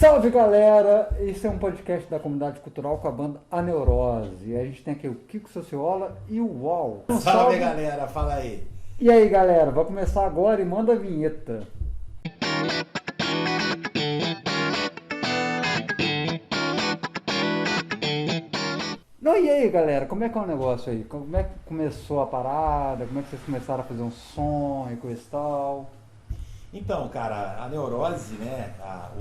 Salve galera, esse é um podcast da comunidade cultural com a banda A Neurose. A gente tem aqui o Kiko Sociola e o UOL. Salve galera, fala aí. E aí galera, vai começar agora e manda a vinheta. Não, e aí galera, como é que é o negócio aí? Como é que começou a parada? Como é que vocês começaram a fazer um som e coisa e tal? Então, cara, a neurose, né?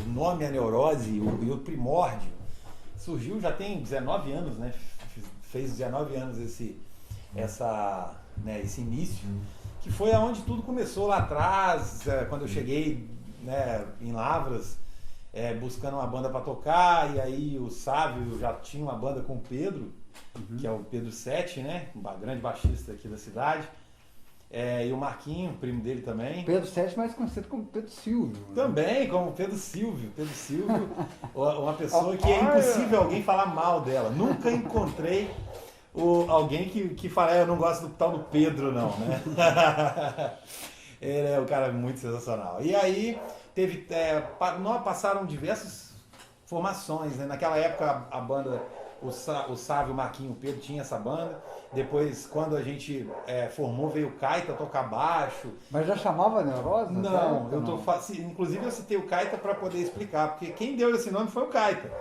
O nome A Neurose e o primórdio surgiu já tem 19 anos, né? Fez 19 anos esse início, que foi aonde tudo começou lá atrás, quando eu cheguei, né, em Lavras, buscando uma banda para tocar, e aí o Sávio já tinha uma banda com o Pedro, que é o Pedro Sete, né? Um grande baixista aqui da cidade. E o Marquinho, primo dele também. Pedro Sete, mais conhecido como Pedro Silvio. Também, como Pedro Silvio. Pedro Silvio, uma pessoa que é impossível alguém falar mal dela. Nunca encontrei alguém que fala, eu não gosto do tal do Pedro, não, né? Ele é um cara muito sensacional. E aí, passaram diversas formações, né? Naquela época, a banda, o Sávio, o Marquinho, o Pedro tinha essa banda. Depois, quando a gente formou, veio o Caita tocar baixo. Mas já chamava Neurose? Não, inclusive eu citei o Caita para poder explicar, porque quem deu esse nome foi o Caita.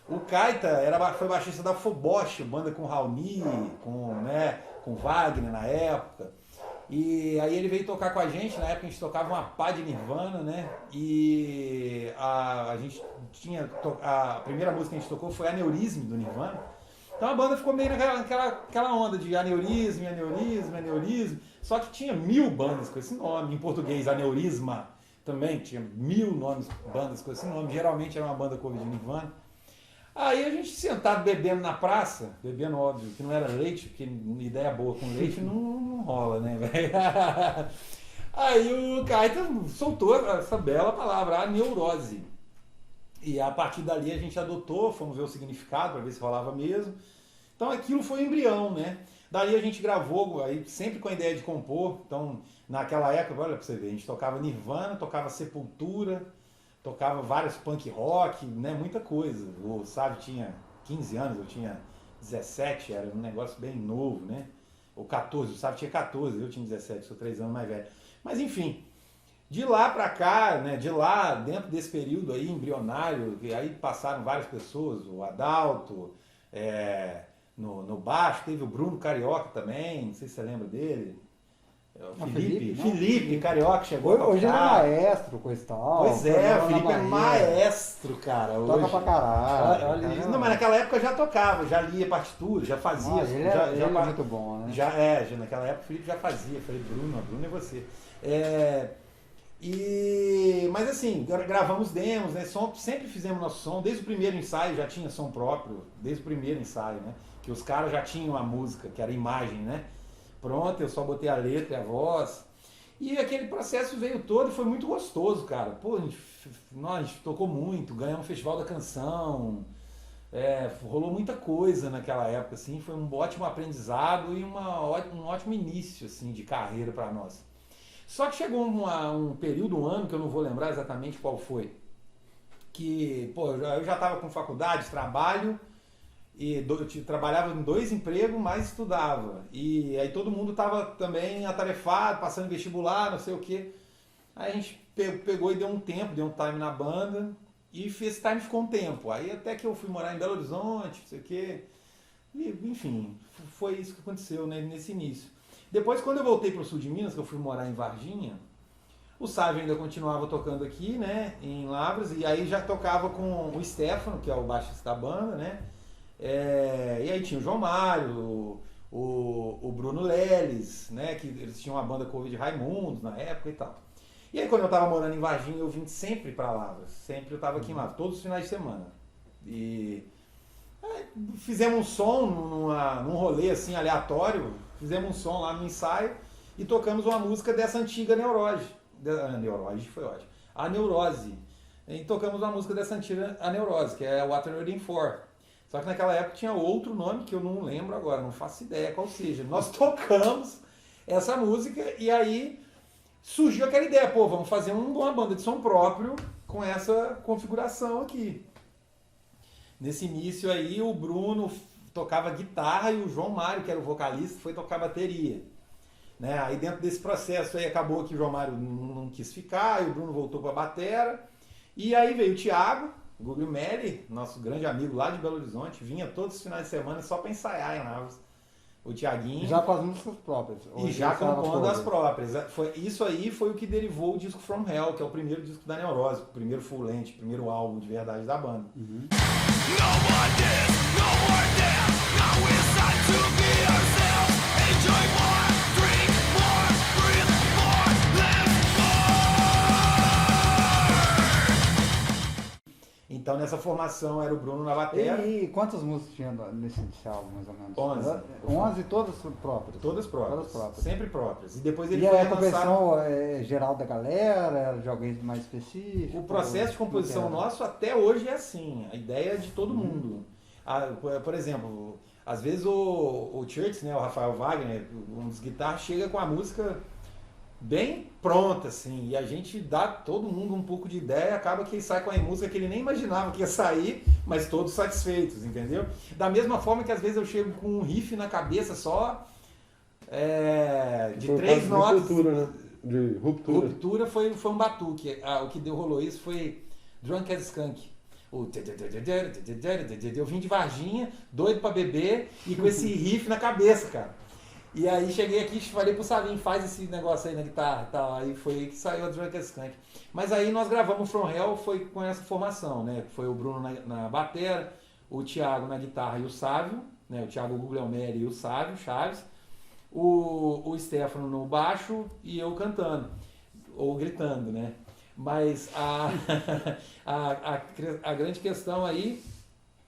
O Caita foi baixista da Fobosh, banda com Raoni, com Wagner na época. E aí ele veio tocar com a gente, na época a gente tocava uma pá de Nirvana, né? E a gente tinha. A primeira música que a gente tocou foi Aneurisme do Nirvana. Então a banda ficou meio naquela onda de aneurisma, aneurisma, aneurisma. Só que tinha 1000 bandas com esse nome. Em português, aneurisma também tinha 1000 bandas com esse nome. Geralmente era uma banda cover de Nirvana. Aí a gente sentado bebendo na praça, bebendo óbvio que não era leite, porque ideia boa com leite não rola, né, velho? Aí o Caeta soltou essa bela palavra, a neurose. E a partir dali a gente adotou, fomos ver o significado para ver se rolava mesmo. Então aquilo foi um embrião, né? Dali a gente gravou, aí sempre com a ideia de compor. Então naquela época, olha pra você ver, a gente tocava Nirvana, tocava Sepultura, tocava vários punk rock, né? Muita coisa. O Sávio tinha 15 anos, eu tinha 17, era um negócio bem novo, né? Ou 14, o Sávio tinha 14, eu tinha 17, sou 3 anos mais velho. Mas enfim, de lá pra cá, né, de lá, dentro desse período aí embrionário, e aí passaram várias pessoas, o Adalto, no baixo, teve o Bruno Carioca também, não sei se você lembra dele. O Felipe Carioca chegou a tocar. Hoje ele é maestro, coisa e tal. Pois é, o Felipe é maestro, cara. Toca hoje. Pra caralho. Olha Não, mas naquela época já tocava, já lia partitura, já fazia. Ele é muito bom, né? Já naquela época o Felipe já fazia. Eu falei, Bruno é você. Mas assim, gravamos demos, né? Sempre fizemos nosso som, desde o primeiro ensaio já tinha som próprio, desde o primeiro ensaio, né? Que os caras já tinham a música, que era a imagem, né? Pronto, eu só botei a letra e a voz. E aquele processo veio todo e foi muito gostoso, cara. Pô, a gente tocou muito, ganhamos um festival da canção, rolou muita coisa naquela época, assim, foi um ótimo aprendizado e um ótimo início, assim, de carreira para nós. Só que chegou um período, um ano, que eu não vou lembrar exatamente qual foi, que, pô, eu já estava com faculdade, trabalho, e eu trabalhava em 2 empregos, mas estudava. E aí todo mundo estava também atarefado, passando vestibular, não sei o quê. Aí a gente pegou e deu um time na banda, e esse time ficou um tempo. Aí até que eu fui morar em Belo Horizonte, não sei o quê. E, enfim, foi isso que aconteceu, né, nesse início. Depois, quando eu voltei para o sul de Minas, que eu fui morar em Varginha, o Sávio ainda continuava tocando aqui, né, em Lavras, e aí já tocava com o Stefano, que é o baixista da banda, né, e aí tinha o João Mário, o Bruno Leles, né, que eles tinham uma banda cover de Raimundos na época e tal. E aí quando eu estava morando em Varginha, eu vim sempre para Lavras, sempre eu estava aqui em Lavras, todos os finais de semana. E fizemos um som num rolê assim aleatório, fizemos um som lá no ensaio e tocamos uma música dessa antiga Neurose. Neurose foi ótimo. A Neurose. E tocamos uma música dessa antiga Neurose, que é What Are You Waiting For. Só que naquela época tinha outro nome que eu não lembro agora, não faço ideia qual seja. Nós tocamos essa música e aí surgiu aquela ideia, pô, vamos fazer uma banda de som próprio com essa configuração aqui. Nesse início aí, o Bruno tocava guitarra e o João Mário, que era o vocalista, foi tocar bateria. Né? Aí dentro desse processo aí acabou que o João Mário não quis ficar, e o Bruno voltou para a batera. E aí veio o Thiago, o Guglielmelli, nosso grande amigo lá de Belo Horizonte, vinha todos os finais de semana só para ensaiar em Lavras. O Thiaguinho. Já com as músicas próprias. E já compondo as próprias. Isso aí foi o que derivou o disco From Hell, que é o primeiro disco da Neurose, o primeiro full length, o primeiro álbum de verdade da banda. Uhum. Então nessa formação era o Bruno na bateria. E quantas músicas tinha nesse álbum, mais ou menos? 11. 11 todas próprias? Todas próprias. Sempre próprias. E depois ele e foi a composição geral da galera, era de alguém mais específico? O processo de composição nosso até hoje é assim, a ideia é de todo mundo. Por exemplo, às vezes o Church, né, o Rafael Wagner, um dos guitarras, chega com a música bem pronta, assim, e a gente dá todo mundo um pouco de ideia, acaba que ele sai com a música que ele nem imaginava que ia sair, mas todos satisfeitos, entendeu? Da mesma forma que às vezes eu chego com um riff na cabeça só, de 3 notas. De ruptura, né? De ruptura. Ruptura foi um batuque. O que rolou isso foi Drunk as Skunk. Eu vim de Varginha, doido pra beber e com esse riff na cabeça, cara. E aí cheguei aqui e falei pro Salim, faz esse negócio aí na guitarra e tal. Aí foi aí que saiu a Drunk as Skunk. Mas aí nós gravamos From Hell, foi com essa formação, né? Foi o Bruno na batera, o Thiago na guitarra e o Sávio, né? O Thiago Guglielmelli e o Sávio Chaves. O Stefano no baixo e eu cantando, ou gritando, né? Mas a grande questão aí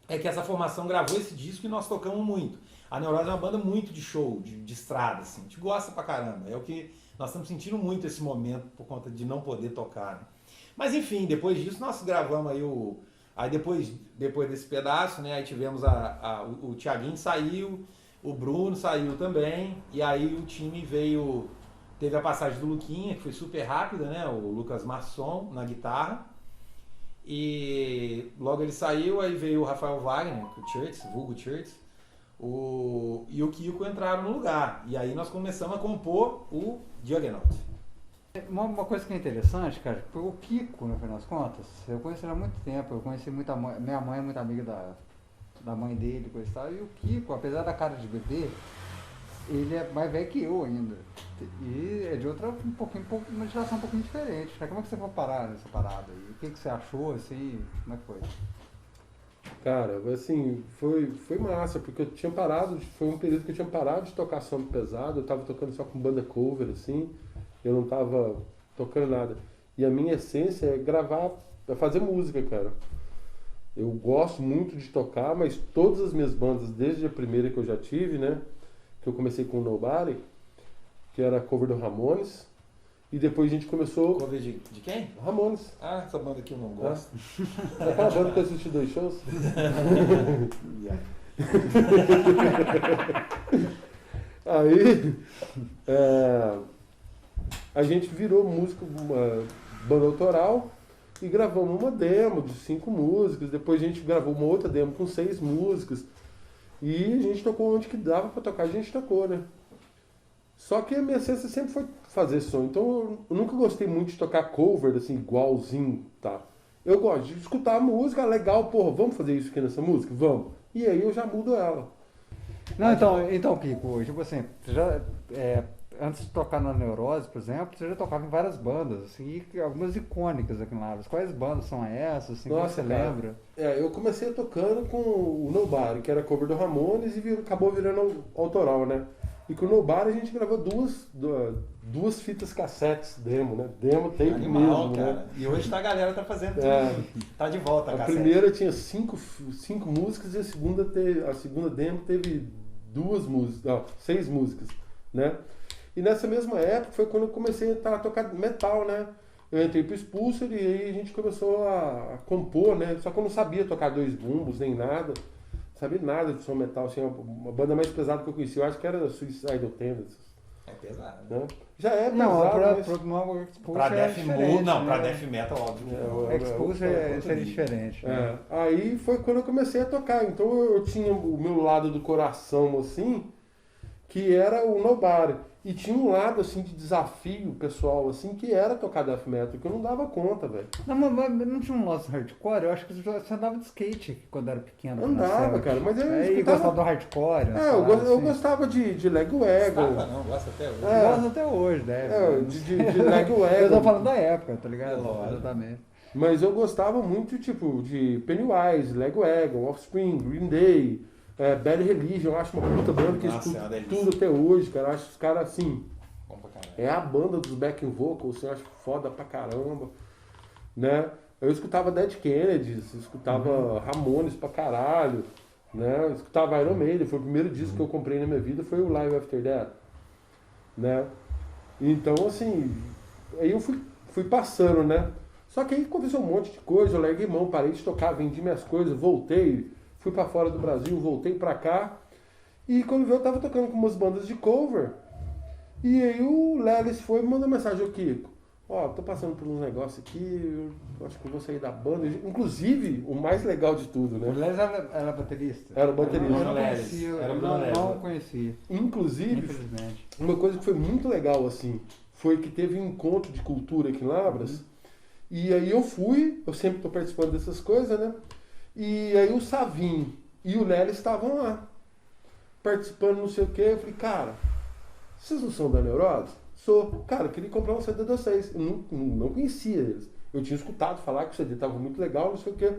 é que essa formação gravou esse disco e nós tocamos muito. A Neurose é uma banda muito de show, de estrada, assim. A gente gosta pra caramba. É o que nós estamos sentindo muito esse momento por conta de não poder tocar. Né? Mas enfim, depois disso nós gravamos aí Aí depois desse pedaço, né? Aí tivemos o Thiaguinho saiu, o Bruno saiu também. E aí o time veio... Teve a passagem do Luquinha, que foi super rápida, né? O Lucas Masson na guitarra. E logo ele saiu, aí veio o Rafael Wagner, o Church, vulgo Church. E o Kiko entraram no lugar. E aí nós começamos a compor o Juggernaut. Uma coisa que é interessante, cara, o Kiko, no final das contas, eu conheci ele há muito tempo, eu conheci minha mãe é muito amiga da mãe dele, coisa e tal, e o Kiko, apesar da cara de bebê, ele é mais velho que eu ainda. E é de outra, uma geração um pouquinho diferente. Como é que você foi parar nessa parada aí? O que você achou, assim, como é que foi? Cara, assim, foi massa, porque eu tinha parado, foi um período que eu tinha parado de tocar som pesado, eu tava tocando só com banda cover, assim, eu não tava tocando nada. E a minha essência é gravar, é fazer música, cara. Eu gosto muito de tocar, mas todas as minhas bandas, desde a primeira que eu já tive, né, que eu comecei com o Nobody, que era cover do Ramones, e depois a gente começou... Cover de quem? Ramones. Ah, essa banda aqui eu não gosto. É aquela banda que eu assisti 2 shows? Aí, a gente virou música, uma banda autoral, e gravamos uma demo de 5 músicas, depois a gente gravou uma outra demo com 6 músicas, e a gente tocou onde que dava pra tocar, a gente tocou, né? Só que a minha essência sempre foi fazer som, então eu nunca gostei muito de tocar cover, assim, igualzinho, tá? Eu gosto de escutar a música, legal, porra, vamos fazer isso aqui nessa música? Vamos. E aí eu já mudo ela. Não, então Kiko, tipo assim, você já, antes de tocar na Neurose, por exemplo, você já tocava em várias bandas, assim, algumas icônicas aqui em Lavras. Quais bandas são essas, assim, Nossa, que você lembra? Eu comecei tocando com o Nobody, que era cover do Ramones, e acabou virando autoral, né? E com o Nobody a gente gravou duas fitas cassetes demo, né? Demo tape Animal, mesmo, cara. né? E hoje a galera tá fazendo tudo. Tá de volta a cassete. Primeira tinha 5 músicas e a segunda demo teve 6 músicas, né? E nessa mesma época foi quando eu comecei a tocar metal, né? Eu entrei pro Expulsor e aí a gente começou a compor, né? Só que eu não sabia tocar 2 bumbos nem nada. Sabia nada de som metal, assim, uma banda mais pesada que eu conheci, eu acho que era Suicidal Tendencies. É pesado. Né? Já é pesado, Não, mas... pra Expulse Pra é Death diferente, Metal, não, né? pra Death Metal, óbvio. que não. Expulse seria diferente. Né? Aí foi quando eu comecei a tocar. Então eu tinha o meu lado do coração, assim, que era o Nobody. E tinha um lado, assim, de desafio pessoal, assim, que era tocar death metal, que eu não dava conta, velho. Não, mas não tinha um lance hardcore? Eu acho que você andava de skate quando era pequeno. Andava, cara, mas eu E escutava... gostava do hardcore. eu gostava de Lagwagon. Gostava não, gosta até hoje. Gosto até hoje, né? De Lagwagon. Eu tô falando da época, tá ligado? Lógico. Exatamente. Mas eu gostava muito, tipo, de Pennywise, Lagwagon, Offspring, Green Day, Bad Religion. Eu acho uma puta banda que eu Nossa, é uma escuto delícia. tudo até hoje, cara. Eu acho os caras, assim... Bom pra caralho. É a banda dos backing vocals, eu acho foda pra caramba, né? Eu escutava Dead Kennedys, escutava Ramones pra caralho, né? Eu escutava Iron Maiden, foi o primeiro disco que eu comprei na minha vida, foi o Live After Death, né? Então, assim, aí eu fui passando, né? Só que aí aconteceu um monte de coisa, eu larguei mão, parei de tocar, vendi minhas coisas, voltei, fui pra fora do Brasil, voltei pra cá, e quando veio eu tava tocando com umas bandas de cover. E aí o Lelis foi e mandou mensagem ao Kiko. Ó, tô passando por uns negócios aqui, eu acho que eu vou sair da banda. Inclusive, o mais legal de tudo, O né? Les era baterista? Era baterista. Eu não Bruno Leles. conhecia, Era eu Bruno Leles. não conhecia, Inclusive, infelizmente. uma coisa que foi muito legal, assim, foi que teve um encontro de cultura aqui em Lavras. E aí eu sempre tô participando dessas coisas, né? E aí o Savin e o Lelis estavam lá, participando, não sei o quê. Eu falei, cara, vocês não são da Neurose? Sou. Cara, eu queria comprar um CD de vocês. Eu não conhecia eles. Eu tinha escutado falar que o CD estava muito legal, não sei o quê.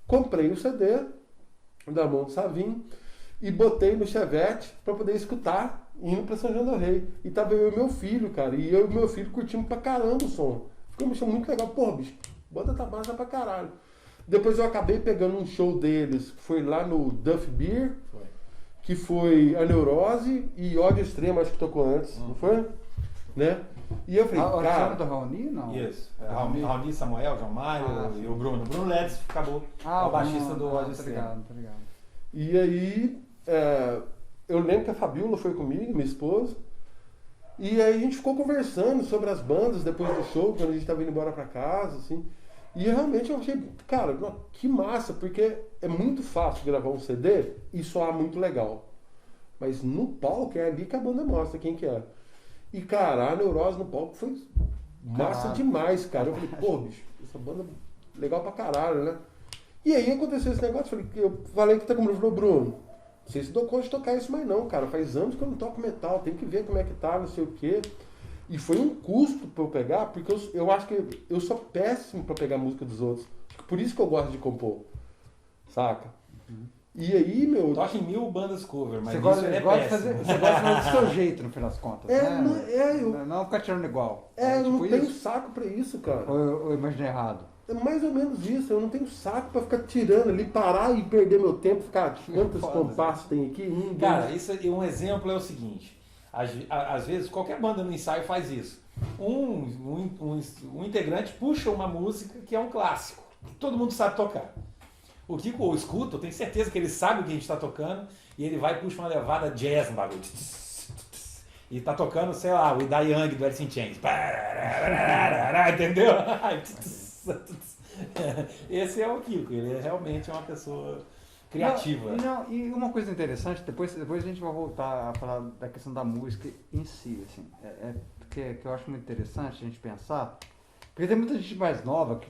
Comprei o CD da mão do Savin e botei no Chevette para poder escutar indo para São João do Rei. E tava eu e meu filho, cara. E eu e meu filho curtimos pra caramba o som. Ficou me achando muito legal. Porra, bicho, banda tá massa pra caralho. Depois eu acabei pegando um show deles, que foi lá no Duff Beer, Foi. que foi a Neurose e Ódio Extremo, acho que tocou antes, não foi? Né? E eu falei, O cara... do Raoni, não? Isso. Raoni, Samuel, João Mário e o Bruno. Bruno Ledes acabou. É o baixista do Ódio tá Extremo. ligado, tá ligado. E aí, eu lembro que a Fabiola foi comigo, minha esposa, e aí a gente ficou conversando sobre as bandas depois do show, quando a gente tava indo embora pra casa, assim. E realmente eu achei, cara, que massa, porque é muito fácil gravar um CD e soar muito legal. Mas no palco é ali que a banda mostra quem que é. E, cara, a Neurose no palco foi massa Caralho. demais, cara. Eu falei, pô, bicho, essa banda é legal pra caralho, né? E aí aconteceu esse negócio, eu falei que tá comigo, falou, Bruno, não sei se dou conta de tocar isso mais não, cara. Faz anos que eu não toco metal, tem que ver como é que tá, não sei o quê. E foi um custo pra eu pegar, porque eu acho que eu sou péssimo pra pegar música dos outros. Por isso que eu gosto de compor, saca? E aí, meu... Toca em 1000 bandas cover, mas Você isso gosta, ele é gosta de péssimo. fazer, você gosta de fazer do seu jeito, no fim das contas, né? eu Não ficar tirando igual. não tipo tenho isso? saco pra isso, cara. Ou eu imaginei errado? É mais ou menos isso, eu não tenho saco pra ficar tirando ali, parar e perder meu tempo, ficar quantos Foda, compassos tem aqui? Cara, isso é um exemplo é o seguinte. Às vezes, qualquer banda no ensaio faz isso. Um integrante puxa uma música que é um clássico, que todo mundo sabe tocar. O Kiko ou escuta, eu tenho certeza que ele sabe o que a gente está tocando, e ele vai e puxa uma levada jazz no bagulho. E tá tocando, sei lá, o Ida Young do Alice in Chains. Entendeu? Esse é o Kiko, ele é realmente uma pessoa criativa. E uma coisa interessante, depois a gente vai voltar a falar da questão da música em si, assim, que eu acho muito interessante a gente pensar, porque tem muita gente mais nova que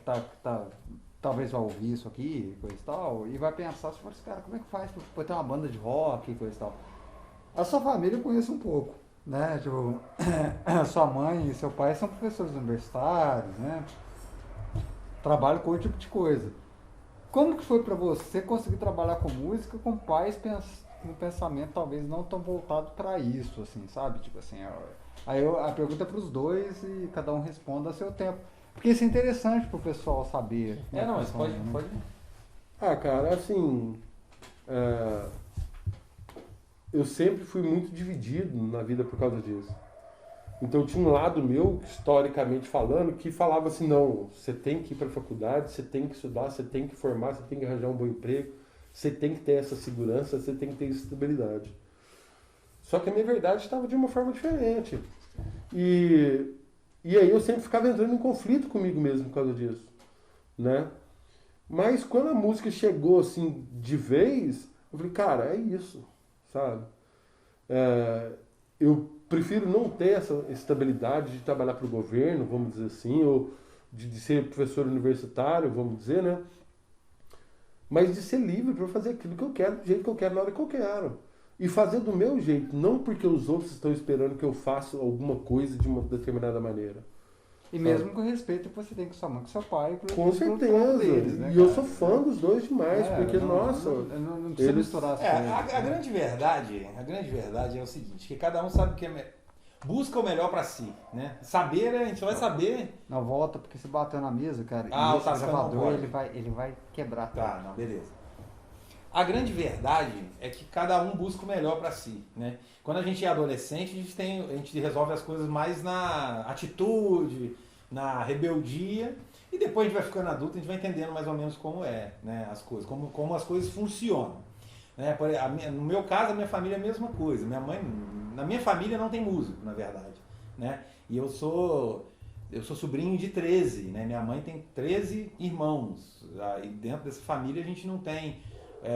talvez vai ouvir isso aqui, coisa e tal, e vai pensar, assim, cara, como é que faz pra ter uma banda de rock e coisa e tal? A sua família eu conheço um pouco, né, tipo, sua mãe e seu pai são professores universitários, né, trabalham com esse tipo de coisa. Como que foi pra você conseguir trabalhar com música com pais com um pensamento talvez não tão voltado pra isso, assim, sabe? Tipo assim, a pergunta é pros dois e cada um responda a seu tempo. Porque isso é interessante pro pessoal saber. Né, Não, mas pode. Ah, cara, assim... eu sempre fui muito dividido na vida por causa disso. Então tinha um lado meu, historicamente falando, que falava assim, não, você tem que ir para a faculdade, você tem que estudar, você tem que formar, você tem que arranjar um bom emprego, você tem que ter essa segurança, você tem que ter essa estabilidade. Só que a minha verdade estava de uma forma diferente. E aí eu sempre ficava entrando em conflito comigo mesmo por causa disso, né? Mas quando a música chegou assim de vez, eu falei, cara, é isso, sabe? Eu prefiro não ter essa estabilidade de trabalhar para o governo, vamos dizer assim, ou de ser professor universitário, vamos dizer, né? Mas de ser livre para fazer aquilo que eu quero, do jeito que eu quero, na hora que eu quero. E fazer do meu jeito, não porque os outros estão esperando que eu faça alguma coisa de uma determinada maneira. E mesmo com o respeito que você tem com sua mãe, com seu pai. Com certeza. Deles, né, e eu sou fã dos dois demais, porque, não, nossa... Não precisa misturar as coisas. A grande verdade é o seguinte, que cada um sabe o que busca o melhor pra si, né? Saber, a gente só vai saber... Não, volta, porque se bater na mesa, cara, o esse gravador, ele vai quebrar. Tá, não, beleza. A grande verdade é que cada um busca o melhor pra si, né? Quando a gente é adolescente, a gente resolve as coisas mais na atitude, na rebeldia, e depois a gente vai ficando adulto, a gente vai entendendo mais ou menos como é, né, as coisas, como as coisas funcionam. Né? No meu caso, a minha família é a mesma coisa. Minha mãe, na minha família não tem músico, na verdade, né? E eu sou sobrinho de 13, né? Minha mãe tem 13 irmãos. E dentro dessa família a gente não tem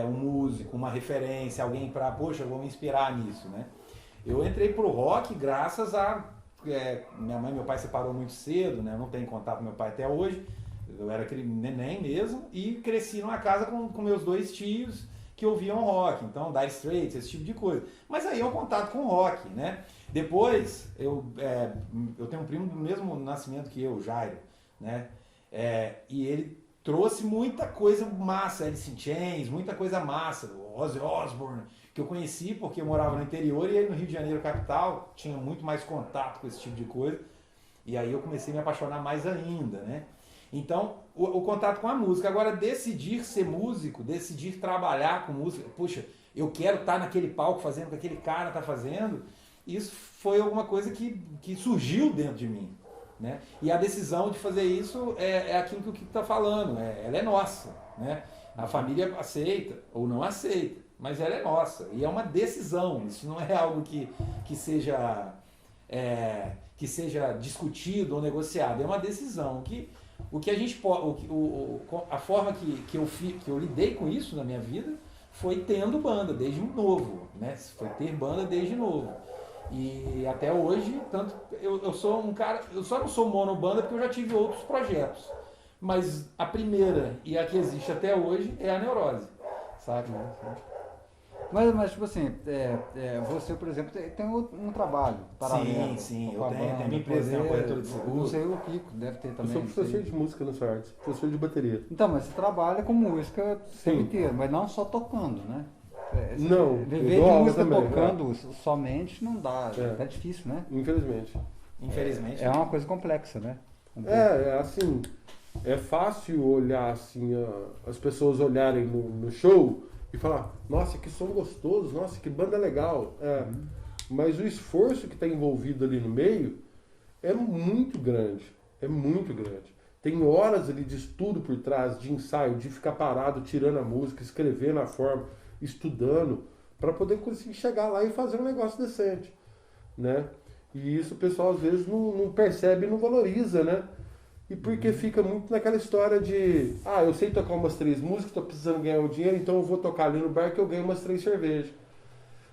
um músico, uma referência, alguém para, poxa, eu vou me inspirar nisso, né? Eu entrei pro rock graças a... minha mãe e meu pai separaram muito cedo, né? Eu não tenho contato com meu pai até hoje. Eu era aquele neném mesmo e cresci numa casa com meus dois tios que ouviam rock, então Dire Straits, esse tipo de coisa. Mas aí é um contato com rock, né? Depois, eu tenho um primo do mesmo nascimento que eu, Jairo, né? E ele trouxe muita coisa massa, Alice in Chains, muita coisa massa, o Ozzy Osbourne, que eu conheci porque eu morava no interior e aí no Rio de Janeiro, capital, tinha muito mais contato com esse tipo de coisa. E aí eu comecei a me apaixonar mais ainda, né? Então, o contato com a música. Agora, decidir ser músico, decidir trabalhar com música, puxa, eu quero estar naquele palco fazendo o que aquele cara está fazendo, isso foi alguma coisa que surgiu dentro de mim, né? E a decisão de fazer isso é aquilo que o Kiko está falando, ela é nossa, né? A família aceita ou não aceita, mas ela é nossa, e é uma decisão, isso não é algo que seja discutido ou negociado, é uma decisão o que a gente pode, a forma que eu lidei com isso na minha vida foi tendo banda desde novo, né? Foi ter banda desde novo. E até hoje, tanto eu sou um cara, eu só não sou monobanda porque eu já tive outros projetos. Mas a primeira e a que existe até hoje é a Neurose, sabe? Mas tipo assim, você, por exemplo, tem um trabalho paralelo. Sim, eu tenho minha empresa, tem uma corretora de seguro. Não sei, o Kiko deve ter também. Eu sou professor de música no Artes, professor de bateria. Então, mas você trabalha com música o tempo inteiro, mas não só tocando, né? Não, viver de música tocando somente não dá, é difícil, né? Infelizmente. É uma coisa complexa, né? Assim, é fácil olhar assim, as pessoas olharem no show e falar, nossa, que som gostoso, nossa, que banda legal. Mas o esforço que está envolvido ali no meio é muito grande, Tem horas ali de estudo por trás, de ensaio, de ficar parado, tirando a música, escrevendo a forma, estudando, para poder conseguir chegar lá e fazer um negócio decente, né? E isso o pessoal às vezes não percebe e não valoriza, né? E porque fica muito naquela história de, eu sei tocar umas 3 músicas, estou precisando ganhar um dinheiro, então eu vou tocar ali no bar que eu ganho umas 3 cervejas.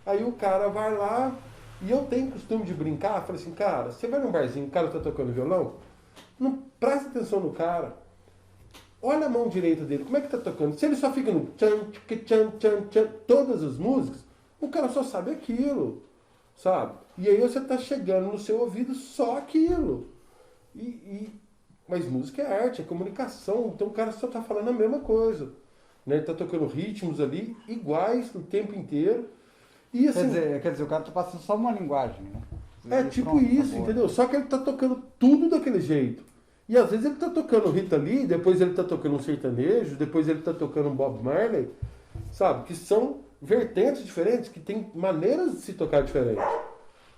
Aí o cara vai lá, e eu tenho costume de brincar, falei assim, cara, você vai num barzinho, o cara tá tocando violão, não presta atenção no cara. Olha a mão direita dele, como é que tá tocando? Se ele só fica no tchan, tchan, tchan, tchan, todas as músicas, o cara só sabe aquilo, sabe? E aí você tá chegando no seu ouvido só aquilo. Mas música é arte, é comunicação, então o cara só tá falando a mesma coisa. Né? Ele tá tocando ritmos ali iguais o tempo inteiro. E, assim, quer dizer, o cara tá passando só uma linguagem, né? É tipo isso, entendeu? Só que ele tá tocando tudo daquele jeito. E às vezes ele tá tocando Rita Lee, depois ele tá tocando um sertanejo, depois ele tá tocando um Bob Marley, sabe? Que são vertentes diferentes, que tem maneiras de se tocar diferentes.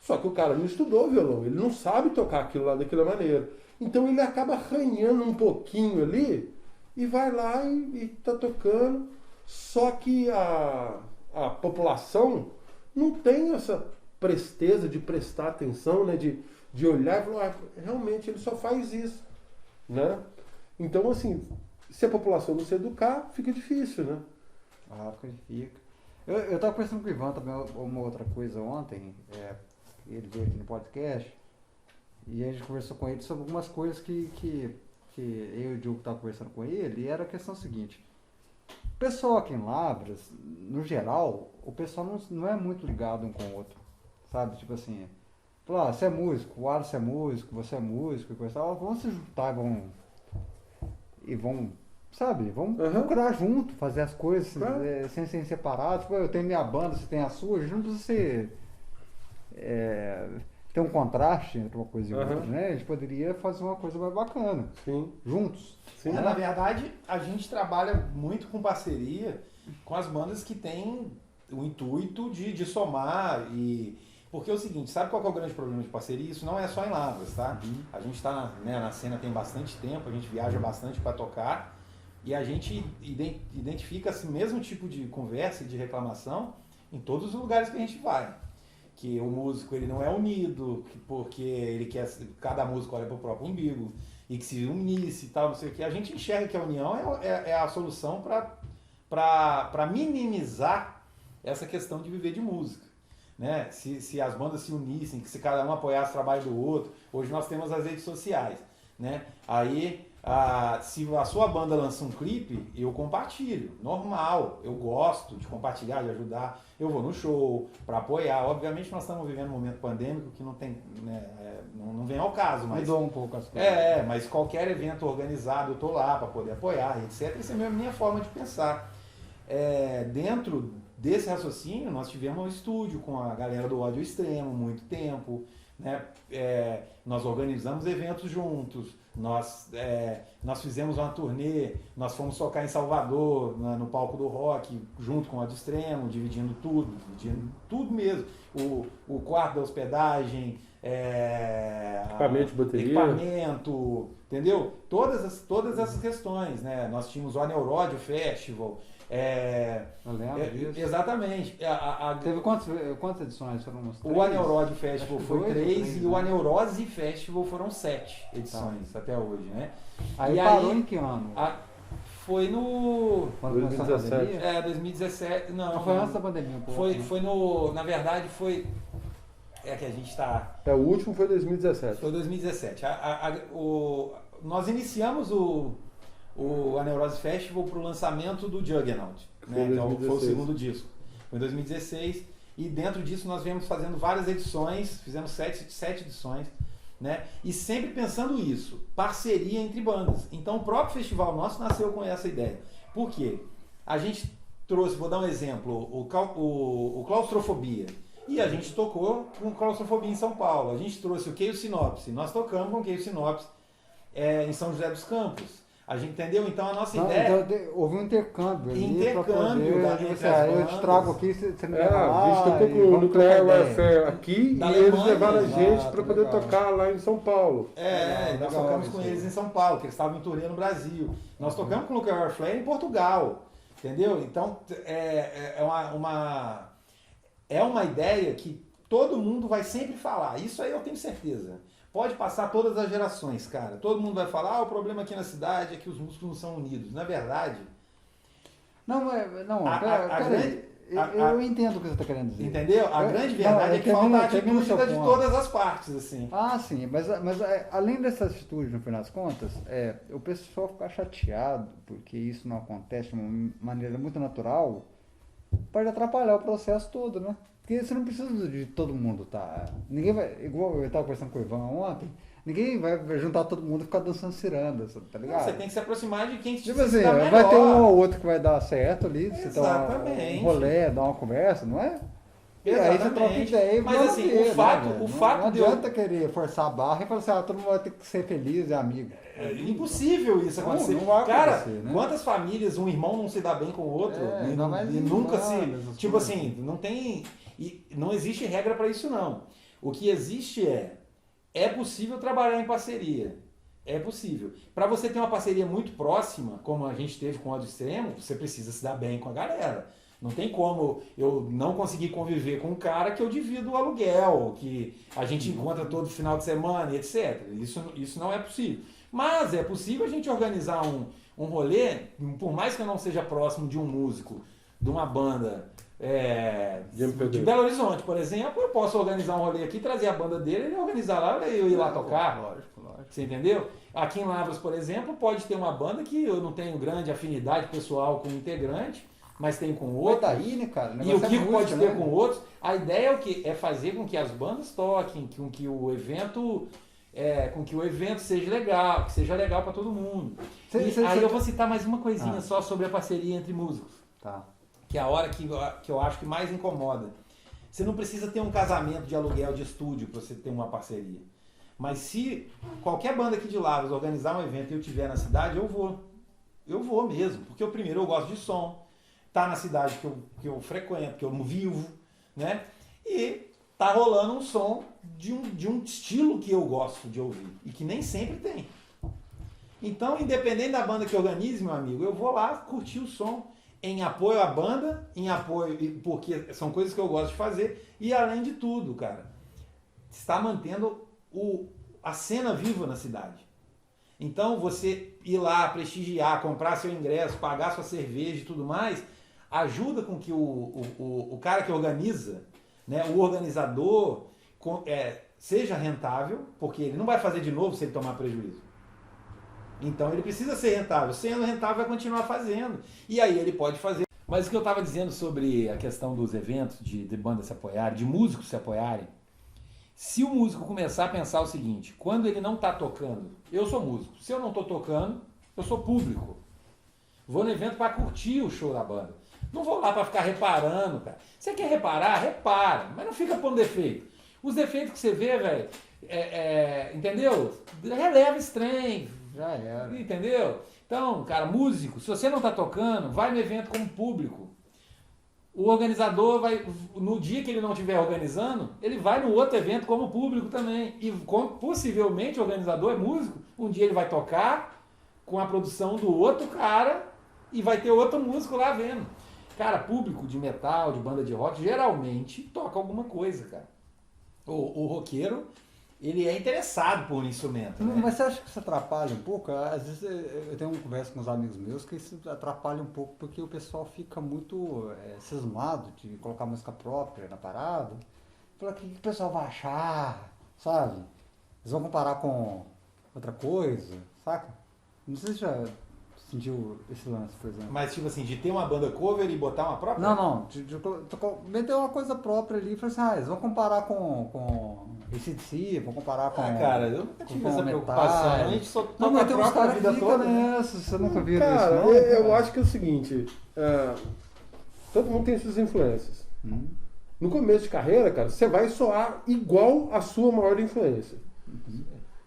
Só que o cara não estudou violão, ele não sabe tocar aquilo lá daquela maneira. Então ele acaba arranhando um pouquinho ali e vai lá e tá tocando. Só que a população não tem essa presteza de prestar atenção, né? De olhar e falar, realmente ele só faz isso, né? Então, assim, se a população não se educar, fica difícil, né? Ah, fica. Eu tava conversando com o Ivan também uma outra coisa ontem, ele veio aqui no podcast, e a gente conversou com ele sobre algumas coisas que eu e o Diogo tava conversando com ele, e era a questão seguinte. O pessoal aqui em Lavras, no geral, o pessoal não é muito ligado um com o outro, sabe? Tipo assim, falar, você é músico, o Alisson é músico, você é músico, e coisa e tal, vamos se juntar e vão, sabe, vamos procurar junto, fazer as coisas sem ser separados. Tipo, eu tenho minha banda, você tem a sua, a gente não precisa ser, ter um contraste entre uma coisa e outra, né? A gente poderia fazer uma coisa mais bacana, juntos. Sim. Na verdade, a gente trabalha muito com parceria com as bandas que têm o intuito de somar e... Porque é o seguinte, sabe qual que é o grande problema de parceria? Isso não é só em Lavras, tá? A gente está na cena tem bastante tempo, a gente viaja bastante para tocar e a gente identifica esse mesmo tipo de conversa e de reclamação em todos os lugares que a gente vai. Que o músico ele não é unido, porque ele quer, cada músico olha para o próprio umbigo, e que se unisse e tal, não sei o que. A gente enxerga que a união é a solução para minimizar essa questão de viver de música. Né? Se as bandas se unissem, que se cada um apoiasse o trabalho do outro, hoje nós temos as redes sociais, né? Aí, se a sua banda lança um clipe, eu compartilho, normal, eu gosto de compartilhar, de ajudar, eu vou no show para apoiar. Obviamente nós estamos vivendo um momento pandêmico que não tem, né, não vem ao caso, mas mudou um pouco as coisas. Mas qualquer evento organizado eu tô lá para poder apoiar, etc. Essa é a minha forma de pensar. Dentro desse raciocínio, nós tivemos um estúdio com a galera do Ódio Extremo muito tempo, né? Nós organizamos eventos juntos, nós fizemos uma turnê, nós fomos tocar em Salvador, no palco do rock, junto com o Ódio Extremo, dividindo tudo mesmo. O quarto da hospedagem, equipamento, entendeu? Todas essas questões, né? Nós tínhamos o Aneuródio Festival. Eu lembro disso. Exatamente. Teve quantas edições? Foram uns 3? O Aneuródio Festival foi 3 e o né? Aneurose Festival foram 7 edições até hoje, né? Aí parou em que ano? Foi no... Quando começou a pandemia? 2017. Não, foi antes da pandemia. Foi no... Na verdade foi... É que a gente está... O último foi 2017. Foi 2017. Nós iniciamos o Aneurose Festival para o lançamento do Juggernaut, né? Foi o segundo disco. Foi em 2016 e dentro disso nós viemos fazendo várias edições, fizemos 7 edições, né? E sempre pensando isso, parceria entre bandas. Então o próprio festival nosso nasceu com essa ideia. Por quê? A gente trouxe, vou dar um exemplo, o Claustrofobia. E a gente tocou com Claustrofobia em São Paulo. A gente trouxe o Keio Sinopse. Nós tocamos com o Keio Sinopse em São José dos Campos. A gente entendeu? Então a nossa ideia... Então, houve um intercâmbio ali. Intercâmbio eu te trago aqui, você me leva lá. A gente tocou com o Nuclear Warfare aqui Da e eles Alemanha, levaram a gente para poder legal. tocar lá em São Paulo. Nós tocamos com eles em São Paulo, que eles estavam em turnê no Brasil. Nós tocamos com o Nuclear Warfare em Portugal. Entendeu? Então é uma ideia que todo mundo vai sempre falar. Isso aí eu tenho certeza. Pode passar todas as gerações, cara. Todo mundo vai falar, o problema aqui na cidade é que os músicos não são unidos. Na verdade... eu entendo o que você está querendo dizer. Entendeu? A grande verdade é que falta a atitude de todas as partes, assim. Sim, mas além dessa atitude, no final das contas, o pessoal ficar chateado, porque isso não acontece de uma maneira muito natural, pode atrapalhar o processo todo, né? Porque você não precisa de todo mundo, tá? Ninguém vai, igual eu estava conversando com o Ivan ontem, ninguém vai juntar todo mundo e ficar dançando ciranda, tá ligado? Você tem que se aproximar de quem te tipo assim, vai ter um ou outro que vai dar certo ali, você dá um rolê, dá uma conversa, não é? E aí você troca ideia e mas assim, ver, o fato não adianta querer forçar a barra e falar assim, todo mundo vai ter que ser feliz e amigo. É impossível isso acontecer. Não vai cara, acontecer, né? quantas famílias um irmão não se dá bem com o outro e nunca se... Tipo assim, não tem... E não existe regra para isso não. O que existe é possível trabalhar em parceria. É possível. Para você ter uma parceria muito próxima, como a gente teve com o Ódio Extremo, você precisa se dar bem com a galera. Não tem como eu não conseguir conviver com um cara que eu divido o aluguel, que a gente encontra todo final de semana e etc. Isso não é possível. Mas é possível a gente organizar um rolê, por mais que eu não seja próximo de um músico, de uma banda de Belo Horizonte, por exemplo, eu posso organizar um rolê aqui, trazer a banda dele, ele organizar lá e eu ir lá tocar. Lógico. Você entendeu? Aqui em Lavras, por exemplo, pode ter uma banda que eu não tenho grande afinidade pessoal com o integrante, mas tem com outro. Daí, né, cara? E o que música, pode ter né? com outros. A ideia é o quê? É fazer com que as bandas toquem, com que o evento seja legal, que seja legal para todo mundo. Aí eu vou citar mais uma coisinha só sobre a parceria entre músicos. Tá. Que é a hora que eu acho que mais incomoda. Você não precisa ter um casamento de aluguel de estúdio para você ter uma parceria. Mas se qualquer banda aqui de Lavras organizar um evento e eu estiver na cidade, eu vou. Eu vou mesmo, porque primeiro eu gosto de som, tá na cidade que eu frequento, que eu vivo, né? E tá rolando um som de um estilo que eu gosto de ouvir e que nem sempre tem. Então, independente da banda que organize, meu amigo, eu vou lá curtir o som em apoio à banda, porque são coisas que eu gosto de fazer e além de tudo, cara, está mantendo a cena viva na cidade. Então, você ir lá, prestigiar, comprar seu ingresso, pagar sua cerveja e tudo mais, ajuda com que o cara que organiza, né, o organizador, seja rentável, porque ele não vai fazer de novo se ele tomar prejuízo. Então, ele precisa ser rentável. Sendo rentável, vai continuar fazendo. E aí ele pode fazer. Mas o que eu estava dizendo sobre a questão dos eventos, de bandas se apoiarem, de músicos se apoiarem, se o músico começar a pensar o seguinte, quando ele não está tocando, eu sou músico, se eu não estou tocando, eu sou público. Vou no evento para curtir o show da banda. Não vou lá para ficar reparando, cara. Você quer reparar? Repara, mas não fica pondo defeito. Os defeitos que você vê, velho, entendeu? Releva esse trem. Já era. Entendeu? Então, cara, músico, se você não está tocando, vai no evento como público. O organizador vai, no dia que ele não estiver organizando, ele vai no outro evento como público também. E possivelmente o organizador é músico. Um dia ele vai tocar com a produção do outro cara e vai ter outro músico lá vendo. Cara, público de metal, de banda de rock, geralmente toca alguma coisa, cara. O roqueiro, ele é interessado por um instrumento, né? Mas você acha que isso atrapalha um pouco? Às vezes eu tenho uma conversa com uns amigos meus que isso atrapalha um pouco porque o pessoal fica muito cismado de colocar música própria na parada. Fala, o que o pessoal vai achar, sabe? Eles vão comparar com outra coisa, saca? Não sei se já sentiu esse lance, por exemplo. Mas tipo assim, de ter uma banda cover e botar uma própria? Não, de meter uma coisa própria ali e falar assim, eles vão comparar com AC/DC, vão comparar com... cara, eu nunca tive essa metal. preocupação. A gente só toca Não, mas tem uns própria caras que vida ficam toda, né? nessa, você nunca viu isso, Cara, não? eu acho que é o seguinte, todo mundo tem suas influências. No começo de carreira, cara, você vai soar igual a sua maior influência.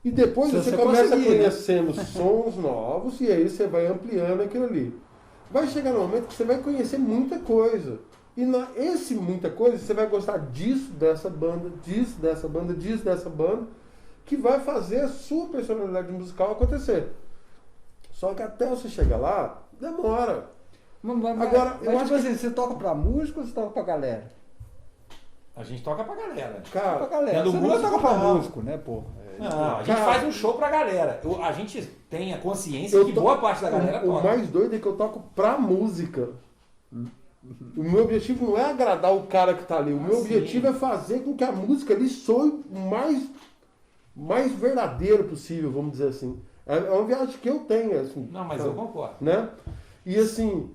E depois Se você você começa conseguir, conhecendo sons novos e aí você vai ampliando aquilo ali. Vai chegar no momento que você vai conhecer muita coisa. E esse muita coisa, você vai gostar disso, dessa banda, disso, dessa banda, disso, dessa banda, que vai fazer a sua personalidade musical acontecer. Só que até você chegar lá, demora. Agora, eu acho tipo assim, você toca pra músico ou você toca pra galera? A gente toca pra galera. Cara, Pra galera. tendo Você não vai músico, tocar pra não. músico, né, pô? Não, a gente Cara, faz um show pra galera. A gente tem a consciência que boa parte da galera O toca. mais doido é que eu toco pra música. O meu objetivo não é agradar o cara que tá ali. O meu objetivo é fazer com que a música ali soe o mais verdadeiro possível, vamos dizer assim. É uma viagem que eu tenho, assim. Não, mas eu concordo. Né? E assim,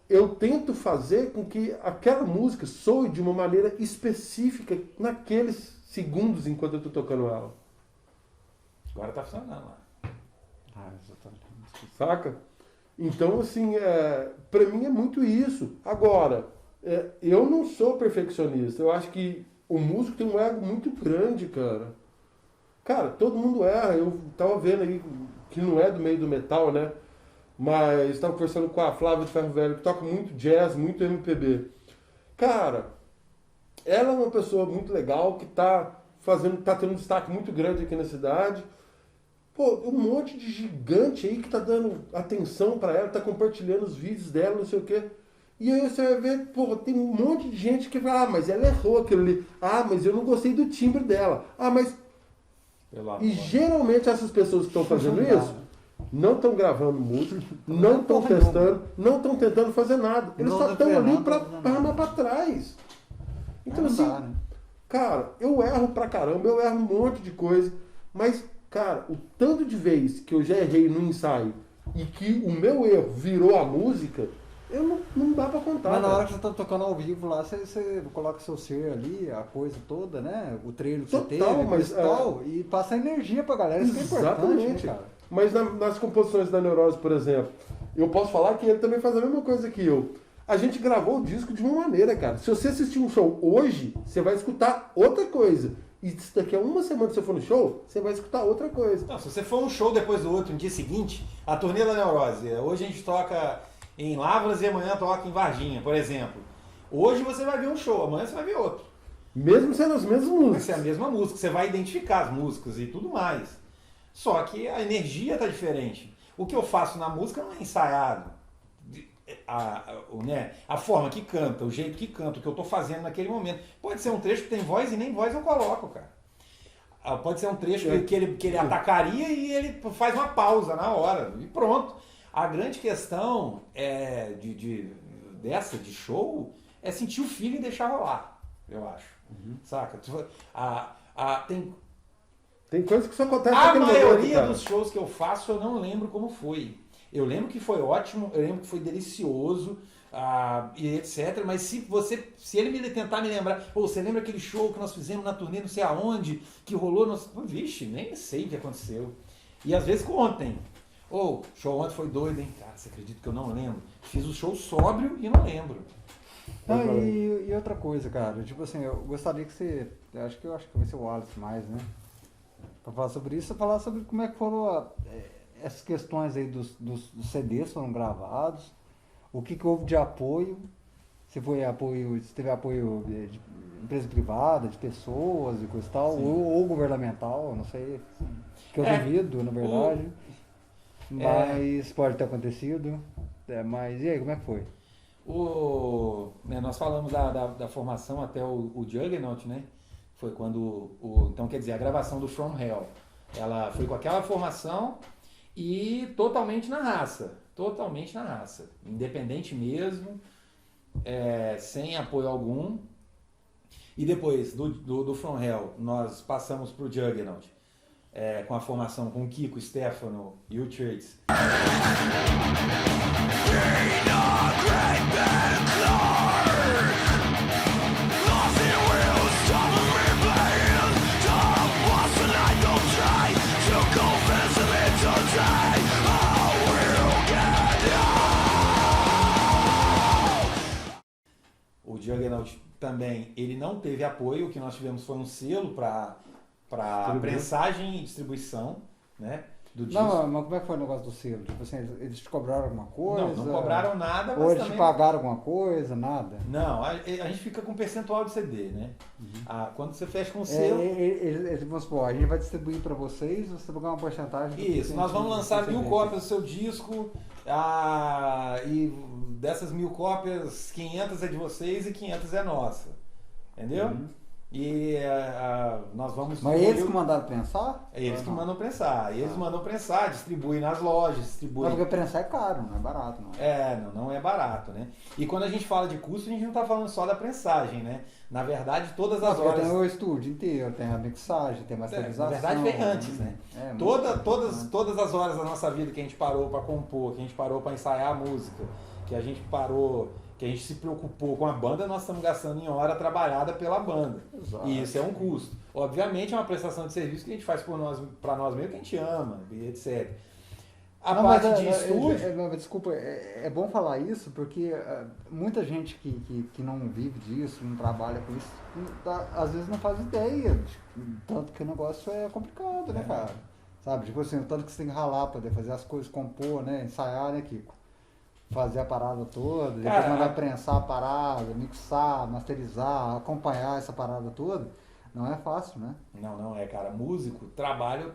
eu tento fazer com que aquela música soe de uma maneira específica naqueles segundos enquanto eu tô tocando ela. Agora tá funcionando lá. Exatamente. Saca? Então, assim, pra mim é muito isso. Agora, eu não sou perfeccionista. Eu acho que o músico tem um ego muito grande, cara. Cara, todo mundo erra. Eu tava vendo aí, que não é do meio do metal, né? Mas estava conversando com a Flávia de Ferro Velho, que toca muito jazz, muito MPB. Cara, ela é uma pessoa muito legal, que tá tendo um destaque muito grande aqui na cidade. Pô, um monte de gigante aí que tá dando atenção pra ela, tá compartilhando os vídeos dela, não sei o quê. E aí você vai ver, pô, tem um monte de gente que fala, mas ela errou aquilo ali. Mas eu não gostei do timbre dela. mas... E geralmente essas pessoas que estão fazendo isso não estão gravando música, não estão testando, não estão tentando fazer nada. Eles só estão ali para armar para trás. Então assim, cara, eu erro pra caramba, eu erro um monte de coisa, mas, cara, o tanto de vez que eu já errei no ensaio e que o meu erro virou a música, não dá pra contar. Mas na hora que você tá tocando ao vivo lá, você coloca seu ser ali, a coisa toda, né? O treino que você teve, e passa energia pra galera, isso que é importante, né, cara? Mas nas composições da Neurose, por exemplo, eu posso falar que ele também faz a mesma coisa que eu. A gente gravou o disco de uma maneira, cara. Se você assistir um show hoje, você vai escutar outra coisa. E se daqui a uma semana que você for no show, você vai escutar outra coisa. Não, se você for um show depois do outro, no dia seguinte, a turnê da Neurose, hoje a gente toca em Lavras e amanhã toca em Varginha, por exemplo. Hoje você vai ver um show, amanhã você vai ver outro. Mesmo sendo as mesmas músicas. Vai ser a mesma música, você vai identificar as músicas e tudo mais. Só que a energia tá diferente. O que eu faço na música não é ensaiado. A forma que canta, o jeito que canta, o que eu tô fazendo naquele momento. Pode ser um trecho que tem voz e nem voz eu coloco, cara. Pode ser um trecho que ele atacaria e ele faz uma pausa na hora e pronto. A grande questão dessa de show é sentir o feeling e deixar rolar, eu acho. Saca? Tem coisas que só acontecem A naquele maioria momento, dos shows que eu faço eu não lembro como foi. Eu lembro que foi ótimo, eu lembro que foi delicioso, e etc. Mas se ele tentar me lembrar, você lembra aquele show que nós fizemos na turnê não sei aonde, que rolou, vixe, nem sei o que aconteceu. E às vezes contem. Show ontem foi doido, hein? Cara, você acredita que eu não lembro? Fiz o show sóbrio e não lembro. E outra coisa, cara, tipo assim, eu gostaria que você, acho que vai ser o Wallace mais, né? Pra falar sobre isso, falar sobre como é que foram essas questões aí dos CDs foram gravados, o que houve de apoio, se teve apoio de empresa privada, de pessoas e coisa e tal, ou governamental, não sei, que eu duvido, na verdade. Mas pode ter acontecido. Mas e aí, como é que foi? Nós falamos da formação até o Juggernaut, né? Foi quando então quer dizer, a gravação do From Hell, ela foi com aquela formação e totalmente na raça, independente mesmo, sem apoio algum. E depois do From Hell nós passamos para o Juggernaut, com a formação com o Kiko, Stefano e o Church. O Juggernaut também, ele não teve apoio, o que nós tivemos foi um selo para prensagem e distribuição, né, do disco. Não, mas como é que foi o negócio do selo? Tipo assim, eles te cobraram alguma coisa? Não cobraram nada, mas ou eles também... te pagaram alguma coisa? Nada? Não, a gente fica com percentual de CD, né? Quando você fecha com o selo... Vamos supor, a gente vai distribuir para vocês, você vai pagar uma porcentagem... Isso, nós vamos lançar 1000 cópias do seu disco, e dessas 1000 cópias, 500 é de vocês e 500 é nossa. Entendeu? E nós vamos... Mas eles que mandaram prensar? Eles que mandam prensar. Eles mandam prensar, distribuem nas lojas, distribuem... Mas porque prensar é caro, não é barato, não. Não é barato, né? E quando a gente fala de custo, a gente não está falando só da prensagem, né? Na verdade, todas as horas... Tem o estúdio inteiro, tem a mixagem, tem a masterização... Na verdade, vem antes, né? Todas as horas da nossa vida que a gente parou para compor, que a gente parou para ensaiar a música, que a gente se preocupou com a banda, nós estamos gastando em hora trabalhada pela banda. Exato. E isso é um custo. Obviamente é uma prestação de serviço que a gente faz para nós mesmos, que a gente ama, e etc. Parte de estúdio... Desculpa, é bom falar isso, porque muita gente que não vive disso, não trabalha com isso, às vezes não faz ideia, tanto que o negócio é complicado, né, cara? Sabe, tipo assim, tanto que você tem que ralar para poder fazer as coisas, compor, né, ensaiar, né, Kiko? Fazer a parada toda, depois mandar prensar a parada, mixar, masterizar, acompanhar essa parada toda, não é fácil, né? Não é, cara. Músico, trabalho...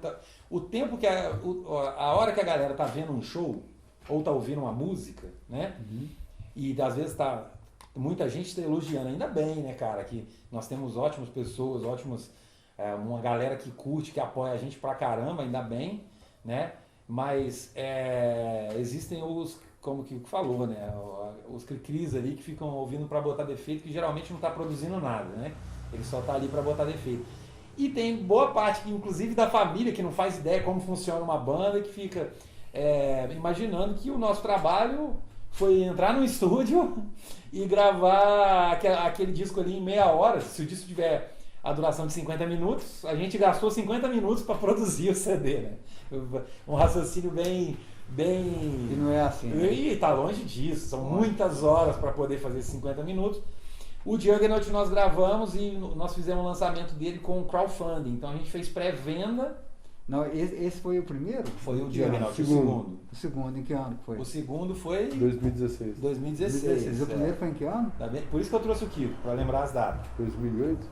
O tempo que... A hora que a galera tá vendo um show, ou tá ouvindo uma música, né? E às vezes muita gente está elogiando, ainda bem, né, cara, que nós temos ótimas pessoas, uma galera que curte, que apoia a gente pra caramba, ainda bem, né? Mas existem como que falou, né? Os cri-cris ali que ficam ouvindo pra botar defeito, que geralmente não tá produzindo nada, né? Ele só tá ali pra botar defeito. E tem boa parte, inclusive da família, que não faz ideia como funciona uma banda, que fica imaginando que o nosso trabalho foi entrar no estúdio e gravar aquele disco ali em meia hora. Se o disco tiver a duração de 50 minutos, a gente gastou 50 minutos para produzir o CD, né? Um raciocínio bem... E não é assim, né? E tá longe disso, são muitas horas para poder fazer esses 50 minutos. O Juggernaut nós gravamos e nós fizemos o lançamento dele com crowdfunding. Então a gente fez pré-venda. Não, esse foi o primeiro? Foi o Juggernaut, o segundo. O segundo, em que ano foi? O segundo foi 2016. 2016. O primeiro foi em que ano? Por isso que eu trouxe o Kiko, para lembrar as datas. 2008?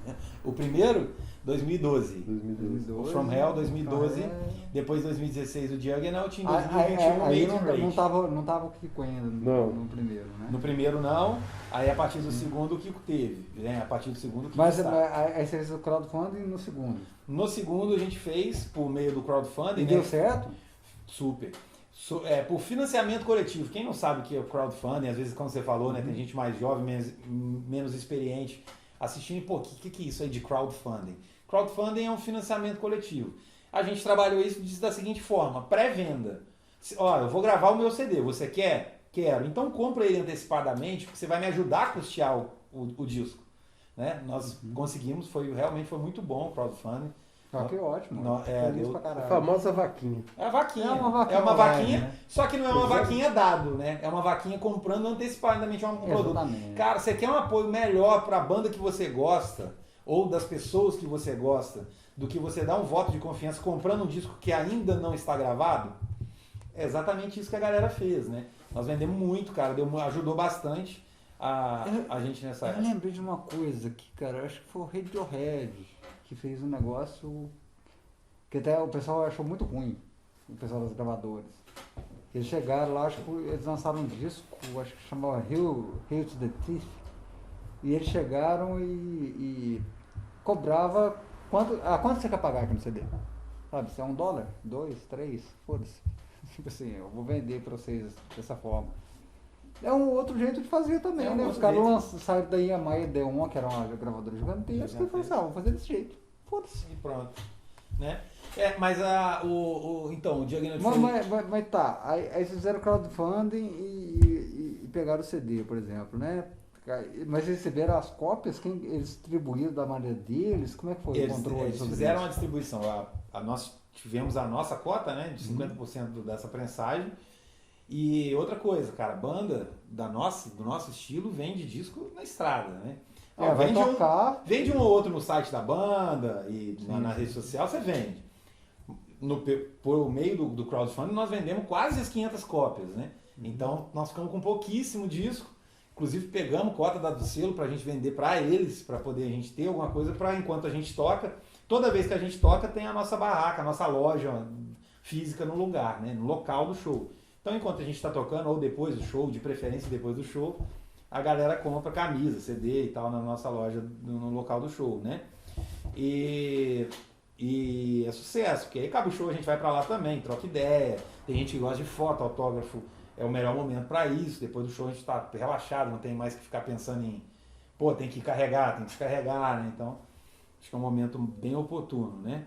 O primeiro, 2012. 2012. O From Hell, 2012. Depois 2016 o Juggernaut. Em 2021 o aí Made in Rage. não tava o Kiko ainda no primeiro, né? No primeiro não. Aí a partir do segundo o Kiko teve. Né? A partir do segundo o Kiko Mas está. aí você fez o crowdfunding no segundo. No segundo a gente fez por meio do crowdfunding. E né? deu certo? Super. Por financiamento coletivo. Quem não sabe o que é o crowdfunding, às vezes como você falou, né, tem gente mais jovem, menos experiente assistindo, pô, o que é isso aí de crowdfunding? Crowdfunding é um financiamento coletivo. A gente trabalhou isso da seguinte forma, pré-venda. Ó, eu vou gravar o meu CD, você quer? Quero. Então compra ele antecipadamente, porque você vai me ajudar a custear o disco. Né? Nós conseguimos, realmente foi muito bom o crowdfunding. Ah, que ótimo. Deu pra caralho. A famosa vaquinha. É a vaquinha. É uma vaquinha É uma vaquinha, online, né? só que não é uma vaquinha dado, né? É uma vaquinha comprando antecipadamente um produto. Exatamente. Cara, você quer um apoio melhor para a banda que você gosta, ou das pessoas que você gosta, do que você dar um voto de confiança comprando um disco que ainda não está gravado? É exatamente isso que a galera fez, né? Nós vendemos muito, cara, ajudou bastante a gente nessa época. Eu lembrei de uma coisa aqui, cara, eu acho que foi o Radiohead que fez um negócio que até o pessoal achou muito ruim, o pessoal das gravadoras. Eles chegaram lá, acho que eles lançaram um disco, acho que chamava Hail to the Thief, e eles chegaram e cobrava quanto você quer pagar aqui no CD? Sabe, se é $1, 2, 3, foda-se. Tipo assim, eu vou vender pra vocês dessa forma. É um outro jeito de fazer também, né? Os caras saíram da EMI e D1, que era uma gravadora gigantesca, e falaram assim, vou fazer desse jeito. Foda-se. E pronto. Né? Mas então, o Juggernaut mas tá, aí vocês fizeram crowdfunding e pegaram o CD, por exemplo, né? Mas eles receberam as cópias? Eles distribuíram da maneira deles? Como é que foi o controle? Eles fizeram a distribuição. Nós tivemos a nossa cota, né, de 50% dessa prensagem. E outra coisa, cara, a banda do nosso estilo vende disco na estrada, né? Vende um ou outro no site da banda e na rede social, você vende. Por meio do crowdfunding, nós vendemos quase as 500 cópias, né? Então, nós ficamos com pouquíssimo disco. Inclusive, pegamos cota do selo para a gente vender para eles, para poder a gente ter alguma coisa para enquanto a gente toca. Toda vez que a gente toca, tem a nossa barraca, a nossa loja física no lugar, né? No local do show. Então, enquanto a gente está tocando, ou depois do show, de preferência depois do show, a galera compra camisa, CD e tal na nossa loja, no local do show, né? E é sucesso, porque aí acaba o show, a gente vai para lá também, troca ideia. Tem gente que gosta de foto, autógrafo, é o melhor momento para isso. Depois do show a gente está relaxado, não tem mais que ficar pensando em, tem que carregar, né? Então, acho que é um momento bem oportuno, né?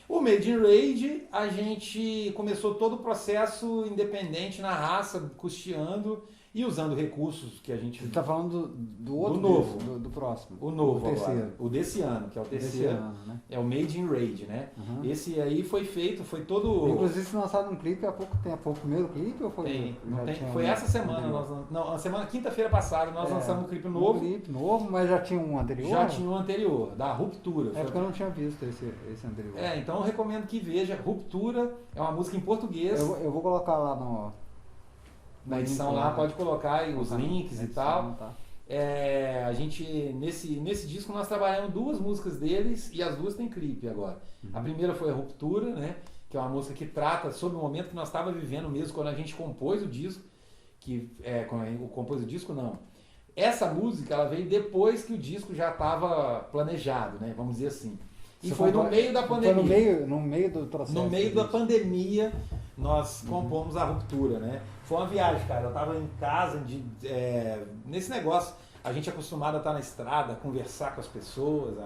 O Made in Rage, a gente começou todo o processo independente na raça, custeando e usando recursos que a gente... Você está falando do outro novo, do próximo? O novo o terceiro. agora. O desse ano, que é o terceiro. Ano, né? É o Made in Rage, né? Uhum. Esse aí foi todo... Inclusive, se lançaram um clipe há pouco tempo. Foi o primeiro clipe ou foi... Foi essa semana. Quinta-feira passada, nós lançamos um clipe novo. Um clipe novo, mas já tinha um anterior? Já tinha um anterior, da Ruptura. É porque eu não tinha visto esse anterior. Então eu recomendo que veja. Ruptura é uma música em português. Eu vou colocar lá na edição lá, pode colocar aí os links e tal. Tá. A gente, nesse disco, nós trabalhamos 2 músicas deles e as 2 têm clipe agora. A primeira foi a Ruptura, né? Que é uma música que trata sobre o momento que nós estávamos vivendo mesmo, quando a gente compôs o disco, que o compôs o disco, não. Essa música, ela veio depois que o disco já estava planejado, né? Vamos dizer assim. E foi no meio da pandemia. Foi no meio do processo. No meio da pandemia, nós compomos a Ruptura, né? Foi uma viagem, cara. Eu tava em casa, nesse negócio, a gente é acostumado a estar na estrada, a conversar com as pessoas,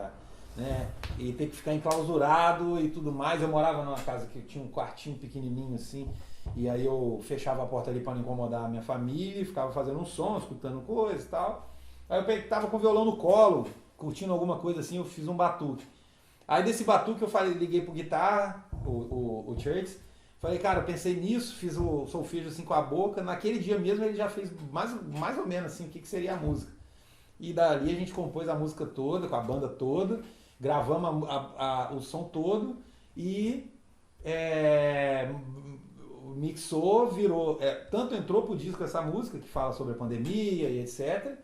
né? E ter que ficar enclausurado e tudo mais. Eu morava numa casa que tinha um quartinho pequenininho assim, e aí eu fechava a porta ali para não incomodar a minha família, ficava fazendo um som, escutando coisa e tal. Aí eu tava com o violão no colo, curtindo alguma coisa assim, eu fiz um batuque. Aí desse batuque eu liguei pro guitarra, o Church, falei, cara, eu pensei nisso, fiz o solfejo assim com a boca, naquele dia mesmo ele já fez mais ou menos assim, o que seria a música. E dali a gente compôs a música toda, com a banda toda, gravamos o som todo e mixou, virou, tanto entrou pro disco essa música que fala sobre a pandemia e etc,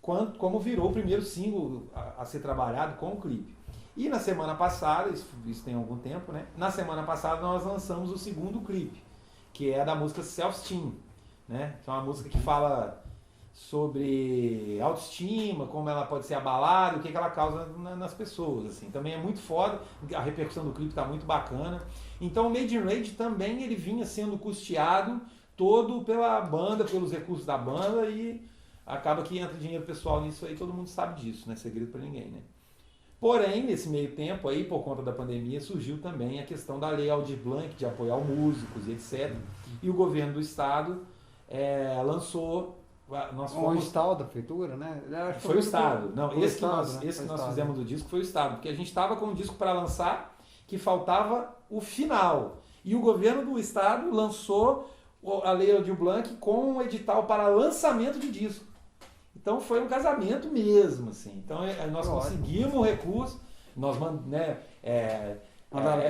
como virou o primeiro single a ser trabalhado com o clipe. E na semana passada, isso tem algum tempo, né? Na semana passada nós lançamos o segundo clipe, que é da música Self-Esteem, né? Que é uma música que fala sobre autoestima, como ela pode ser abalada, o que ela causa nas pessoas, assim. Também é muito foda, a repercussão do clipe está muito bacana. Então o Made in Rage também ele vinha sendo custeado todo pela banda, pelos recursos da banda, e acaba que entra dinheiro pessoal nisso aí, todo mundo sabe disso, não é segredo para ninguém, né? Porém, nesse meio tempo aí, por conta da pandemia, surgiu também a questão da Lei Aldir Blanc, de apoiar os músicos e etc. E o governo do estado lançou... O estado da prefeitura, né? Foi o estado. Não, esse que nós fizemos do disco foi o estado. Porque a gente estava com um disco para lançar que faltava o final. E o governo do estado lançou a Lei Aldir Blanc com um edital para lançamento de disco. Então foi um casamento mesmo, assim. Então nós conseguimos o recurso, nós mandaram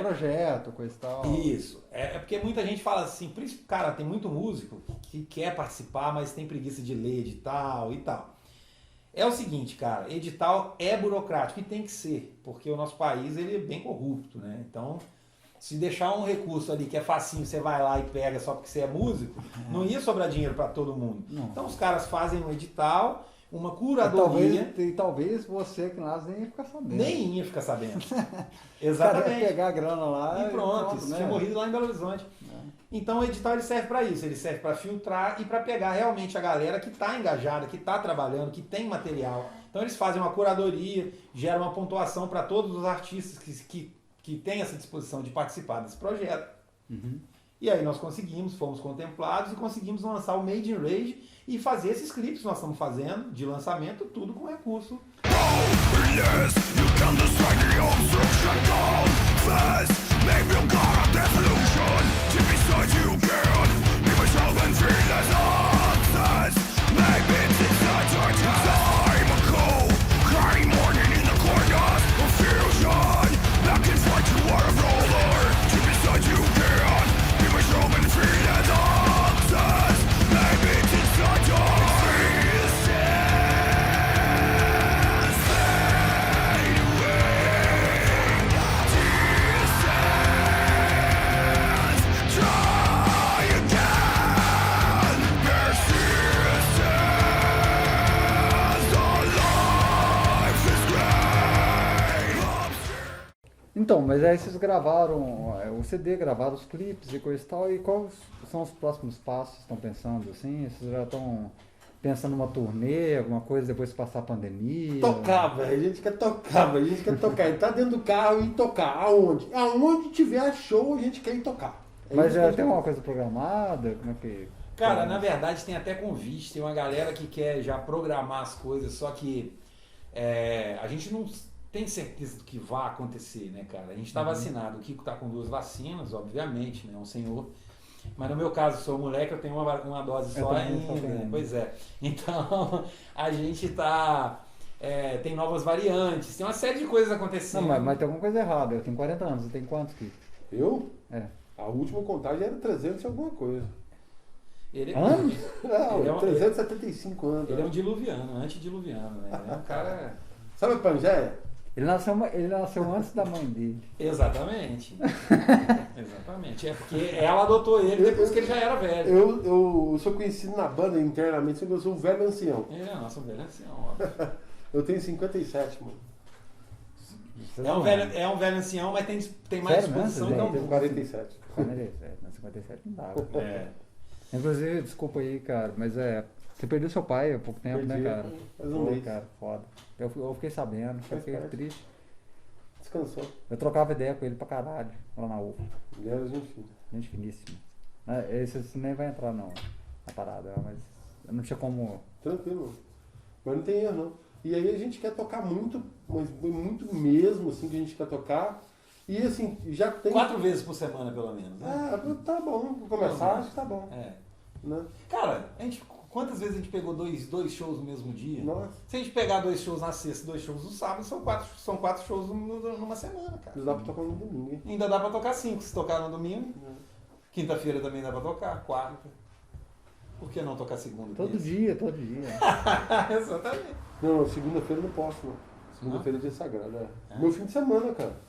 projeto, coisa e tal. Isso. É porque muita gente fala assim, por isso, cara, tem muito músico que quer participar, mas tem preguiça de ler edital e tal. É o seguinte, cara, edital é burocrático e tem que ser, porque o nosso país ele é bem corrupto, né? Então, se deixar um recurso ali que é facinho, você vai lá e pega só porque você é músico, não ia sobrar dinheiro para todo mundo. Não. Então os caras fazem um edital, uma curadoria. E talvez você que lá nem ia ficar sabendo. Nem ia ficar sabendo. Exatamente. O cara ia pegar a grana lá e pronto, isso, né? Tinha morrido lá em Belo Horizonte. Então o edital ele serve para isso, ele serve para filtrar e para pegar realmente a galera que está engajada, que está trabalhando, que tem material. Então eles fazem uma curadoria, geram uma pontuação para todos os artistas que têm essa disposição de participar desse projeto. Uhum. E aí nós fomos contemplados e conseguimos lançar o Made in Rage e fazer esses clipes que nós estamos fazendo de lançamento, tudo com recurso. Então, mas aí vocês gravaram o CD, gravaram os clipes e coisa e tal, e quais são os próximos passos que estão pensando, assim? Vocês já estão pensando numa turnê, alguma coisa depois de passar a pandemia? Tocar, velho, a gente quer tocar, entrar dentro do carro e tocar, aonde? Aonde tiver show, a gente quer ir tocar. Mas já tem uma coisa programada? Como é que... Cara, na verdade tem até convite, tem uma galera que quer já programar as coisas, só que a gente não tem certeza do que vai acontecer, né, cara? A gente está vacinado, o Kiko está com 2 vacinas, obviamente, né, um senhor. Mas no meu caso, sou moleque, eu tenho uma dose só ainda, né? Pois é. Então, a gente tá... tem novas variantes, tem uma série de coisas acontecendo. Não, mas tem alguma coisa errada, eu tenho 40 anos, você tem quantos, Kiko? Eu? É. A última contagem era 300 e alguma coisa. Anos? Não, 375 anos. Ele é um diluviano, antediluviano, né? Ele é um cara... Sabe a Pangeia? Ele nasceu antes da mãe dele. Exatamente. Exatamente. É porque ela adotou ele depois que ele já era velho. Eu sou conhecido na banda internamente, eu sou um velho ancião. Nossa, um velho ancião, ó. Eu tenho 57, mano. É um velho ancião, mas tem mais Sério disposição mesmo? que Eu tenho um. 47. 57, não, 57 não dava. É. Inclusive, desculpa aí, cara, mas você perdeu seu pai há pouco tempo, Perdi, né, cara? faz um Pô, mês. cara, foda. Eu fiquei sabendo, eu Faz fiquei parte. triste. Descansou. Eu trocava ideia com ele pra caralho, lá na UFA. Ele era gente fina. Gente finíssima. Esse nem vai entrar não, na parada, mas eu não tinha como... Tranquilo. Mas não tem erro, não. E aí a gente quer tocar muito, mas muito mesmo, assim, que a gente quer tocar. E assim, já tem... 4 vezes por semana, pelo menos, né? Tá bom. Pra começar, acho que tá bom. É. Né? Cara, quantas vezes a gente pegou dois shows no mesmo dia? Nossa, Se a gente pegar 2 shows na sexta e 2 shows no sábado, são 4 shows numa semana, cara. não dá pra tocar no domingo, hein? Ainda dá pra tocar 5 se tocar no domingo. Não. Quinta-feira também dá pra tocar, quarta. Por que não tocar segunda? Todo terça? dia, todo dia. Exatamente. Não, segunda-feira eu não posso, não. Segunda-feira é dia sagrado, É. Meu fim de semana, cara.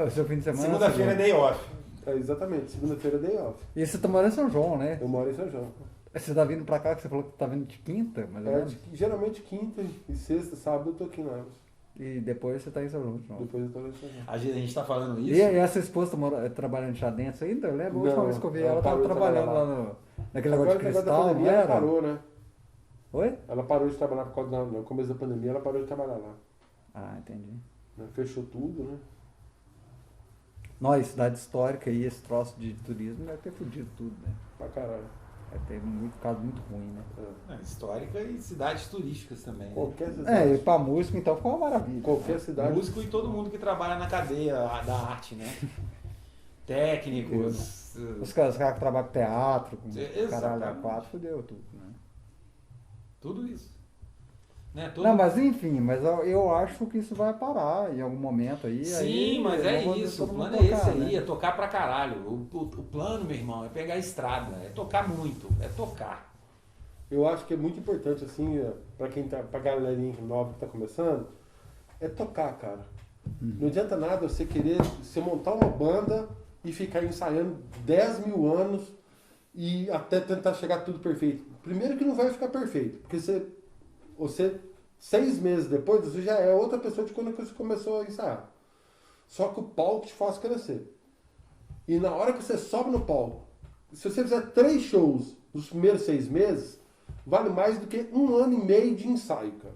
O seu fim de semana... Segunda-feira é day off. É, exatamente, segunda-feira é day off. E você tá morando em São João, né? Eu moro em São João. Você tá vindo pra cá, que você falou que tá vindo de quinta, mais ou menos? Geralmente quinta e sexta, sábado eu tô aqui na Argos. E depois você tá em São João de novo. Depois eu tô lá em São João. A gente tá falando E isso. essa esposa trabalhando já dentro ainda? Eu lembro a última Não, vez que eu vi ela ela tava parou de trabalhando trabalhar lá naquele negócio de Agora, cristal, da não pandemia, ela era? parou, né? Oi? Ela parou de trabalhar por causa no começo da pandemia, ela parou de trabalhar lá. Ah, entendi. Né? Fechou tudo, né? Nós, cidade histórica e esse troço de turismo deve ter fudido tudo, né? Pra caralho. Deve ter muito caso muito ruim, né? Histórica e cidades turísticas também. Né? Qualquer E cidade. pra música então ficou uma maravilha. Qualquer cidade. Músico e todo mundo que trabalha na cadeia da arte, né? Técnicos. Os caras que trabalham com teatro, com Exatamente. caralho a quatro, fudeu tudo, né? Tudo isso. Né? Tudo... Não, mas enfim, mas eu acho que isso vai parar em algum momento aí. Sim, aí mas é vamos ver isso. O todo plano mundo é esse tocar, aí, né? é tocar pra caralho. O plano, meu irmão, é pegar a estrada, é tocar muito, é tocar. Eu acho que é muito importante, assim, pra quem tá, pra galerinha nova que tá começando, é tocar, cara. Não adianta nada você montar uma banda e ficar ensaiando 10 mil anos e até tentar chegar tudo perfeito. Primeiro que não vai ficar perfeito, porque você 6 meses depois, você já é outra pessoa de quando você começou a ensaiar. Só que o palco te faz crescer. E na hora que você sobe no palco, se você fizer 3 shows nos primeiros 6 meses, vale mais do que 1 ano e meio de ensaio, cara.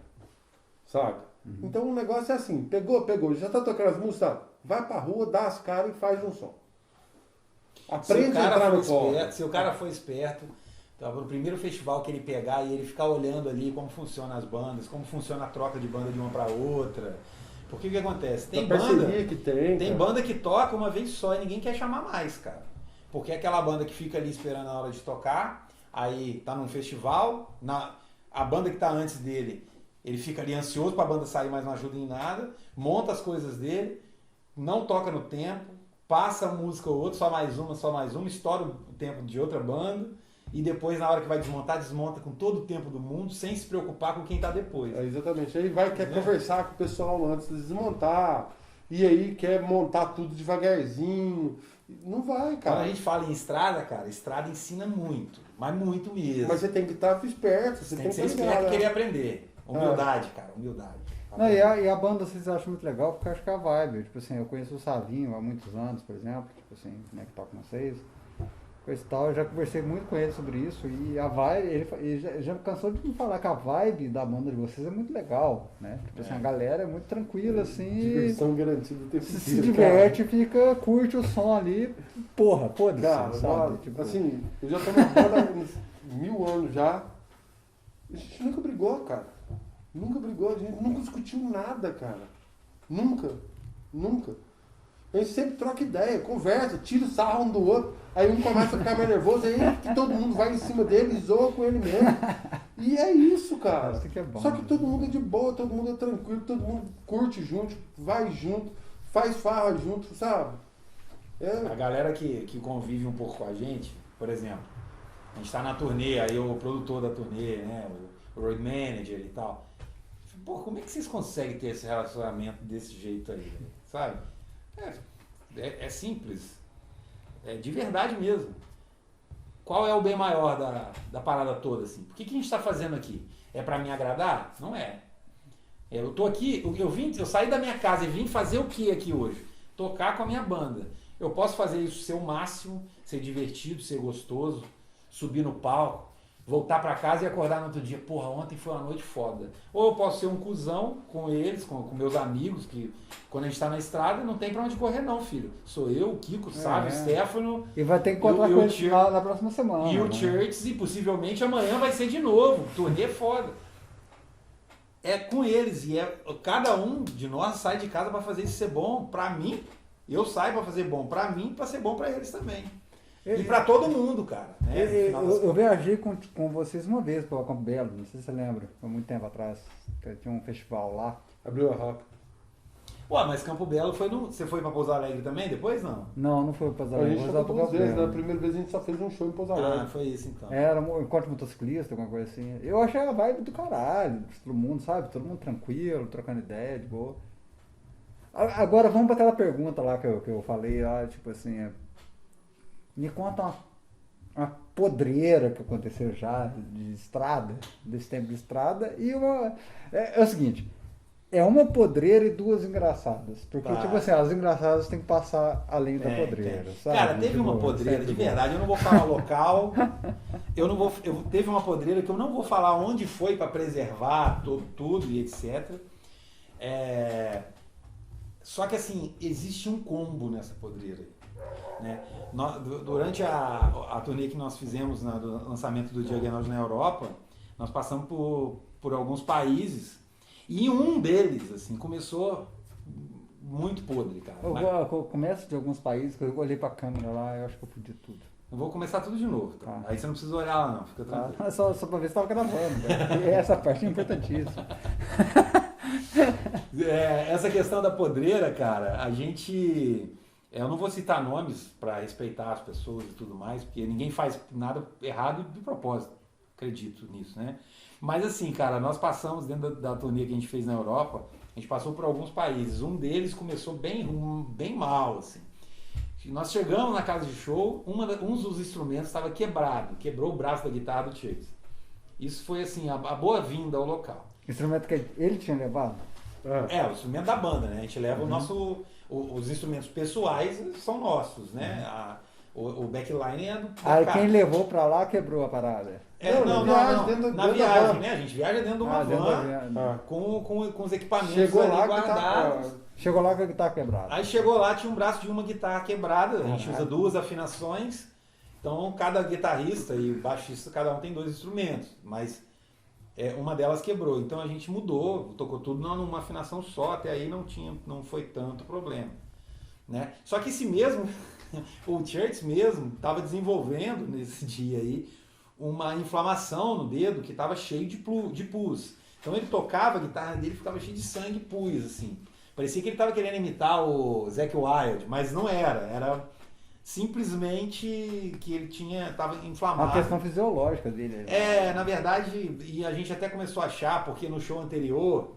Saca? Então o negócio é assim, pegou, já tá tocando as músicas, tá? Vai pra rua, dá as caras e faz um som. Aprende a entrar no palco. Se o cara for esperto, tá, no primeiro festival que ele pegar e ele ficar olhando ali como funciona as bandas, como funciona a troca de banda de uma pra outra. Porque o que acontece? Tem parceria que tem cara. banda que toca uma vez só e ninguém quer chamar mais, cara. Porque é aquela banda que fica ali esperando a hora de tocar, aí tá num festival, a banda que tá antes dele, ele fica ali ansioso pra banda sair, mas não ajuda em nada, monta as coisas dele, não toca no tempo, passa uma música ou outra, só mais uma, estoura o tempo de outra banda, e depois, na hora que vai desmontar, desmonta com todo o tempo do mundo, sem se preocupar com quem tá depois. É, exatamente. Aí quer conversar com o pessoal antes de desmontar. E aí quer montar tudo devagarzinho. Não vai, cara. Quando a gente fala em estrada, cara, estrada ensina muito, mas muito mesmo. Mas você tem que estar esperto. Você tem que ser estar esperto e ligado, querer né? aprender. Humildade, cara, humildade. Não, e a banda vocês acham muito legal porque eu acho que é a vibe. Tipo assim, eu conheço o Savinho há muitos anos, por exemplo, tipo assim, né, que toca com vocês. Coisa e tal, eu já conversei muito com ele sobre isso e a vibe, ele já cansou de me falar que a vibe da banda de vocês é muito legal, né? Tipo assim, a galera é muito tranquila, assim. Diversão garantida o tempo Se inteiro, diverte, curte o som ali, porra, foda-se, cara, sabe? nossa, Tipo, assim, eu já tô na banda há uns 1000 anos já. A gente nunca brigou, cara. Nunca brigou, a gente nunca discutiu nada, cara. Nunca. A gente sempre troca ideia, conversa, tira o sarro um do outro. Aí um começa a ficar mais nervoso, aí que todo mundo vai em cima dele e zoa com ele mesmo. E é isso, cara. Isso que é bom, Só que né? todo mundo é de boa, todo mundo é tranquilo, todo mundo curte junto, vai junto, faz farra junto, sabe? A galera que convive um pouco com a gente, por exemplo, a gente tá na turnê, aí o produtor da turnê, né, o road manager e tal. Pô, como é que vocês conseguem ter esse relacionamento desse jeito aí, sabe? É simples. É de verdade mesmo. Qual é o bem maior da parada toda, assim? Por que a gente está fazendo aqui? É para me agradar? Não é. Eu tô aqui, eu saí da minha casa e vim fazer o que aqui hoje? Tocar com a minha banda. Eu posso fazer isso ser o máximo, ser divertido, ser gostoso, subir no palco, voltar para casa e acordar no outro dia, porra, ontem foi uma noite foda. Ou eu posso ser um cuzão com eles, com meus amigos, que quando a gente tá na estrada não tem pra onde correr não, filho. Sou eu, o Kiko, o Sávio, o Stefano. E vai ter que encontrar com eles na próxima semana. E o Church, e possivelmente amanhã vai ser de novo. Turnê foda. É com eles, e cada um de nós sai de casa pra fazer isso ser bom pra mim. Eu saio pra fazer bom pra mim, pra ser bom pra eles também. E pra todo mundo, cara. Né? Eu viajei com vocês uma vez para Campo Belo, não sei se você lembra, foi muito tempo atrás. Tinha um festival lá. Abriu a rapa. Ué, mas Campo Belo foi no. Você foi pra Pouso Alegre também depois, não? Não foi para Pouso A Alegre. gente Foi foi duas vezes, né? A primeira vez a gente só fez um show em Pouso Alegre. Ah, foi isso então. Era um encontro motociclista, alguma coisa assim. Eu achei a vibe do caralho, todo mundo, sabe? Todo mundo tranquilo, trocando ideia, de boa. Agora vamos para aquela pergunta lá que eu falei, lá, tipo assim, me conta uma podreira que aconteceu já de estrada, desse tempo de estrada, e é o seguinte, é uma podreira e duas engraçadas, porque tipo assim, as engraçadas tem que passar além da podreira, sabe? Cara, teve uma podreira, de verdade, eu não vou falar local, teve uma podreira que eu não vou falar onde foi para preservar tudo e etc. Só que assim, existe um combo nessa podreira aí. Né? Durante a turnê que nós fizemos do lançamento do Juggernaut na Europa, nós passamos por alguns países e um deles assim, começou muito podre, cara. Eu começo de alguns países, que eu olhei pra câmera lá, eu acho que eu podia tudo. Eu vou começar tudo de novo, tá? Aí você não precisa olhar lá não, fica tranquilo. Só pra ver se tava gravando, né? E essa parte é importantíssima. Essa questão da podreira, cara, a gente... Eu não vou citar nomes para respeitar as pessoas e tudo mais, porque ninguém faz nada errado de propósito, acredito nisso, né? Mas assim, cara, nós passamos dentro da turnê que a gente fez na Europa, a gente passou por alguns países, um deles começou bem mal, assim. Nós chegamos na casa de show, um dos instrumentos estava quebrou o braço da guitarra do Chase. Isso foi assim, a boa-vinda ao local. Instrumento que ele tinha levado? O instrumento da banda, né? A gente leva os instrumentos pessoais são nossos, né? O backline é do Aí quem levou pra lá quebrou a parada. Não. Na viagem, né? A gente viaja dentro de uma van com os equipamentos Chegou lá guardados. Chegou lá com a guitarra quebrada. Aí chegou lá, tinha um braço de uma guitarra quebrada. A gente usa duas afinações. Então cada guitarrista e baixista, cada um tem dois instrumentos. Mas uma delas quebrou. Então a gente mudou, tocou tudo numa afinação só. Até aí não foi tanto problema. Né? Só que esse mesmo, o Church mesmo, estava desenvolvendo nesse dia aí uma inflamação no dedo que estava cheio de pus. Então ele tocava, a guitarra dele ficava cheia de sangue e pus, assim. Parecia que ele estava querendo imitar o Zakk Wylde, mas não era. Era simplesmente que ele estava inflamado. A questão fisiológica dele. Na verdade, e a gente até começou a achar, porque no show anterior,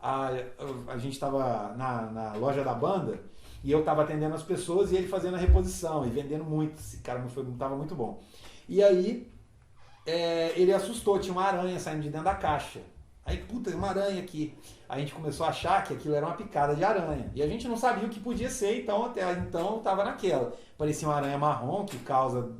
a gente estava na loja da banda, e eu estava atendendo as pessoas e ele fazendo a reposição e vendendo muito. Esse cara não estava muito bom. E aí, ele assustou, tinha uma aranha saindo de dentro da caixa. Aí, puta, uma aranha aqui. A gente começou a achar que aquilo era uma picada de aranha. E a gente não sabia o que podia ser, então até então estava naquela. Parecia uma aranha marrom que causa...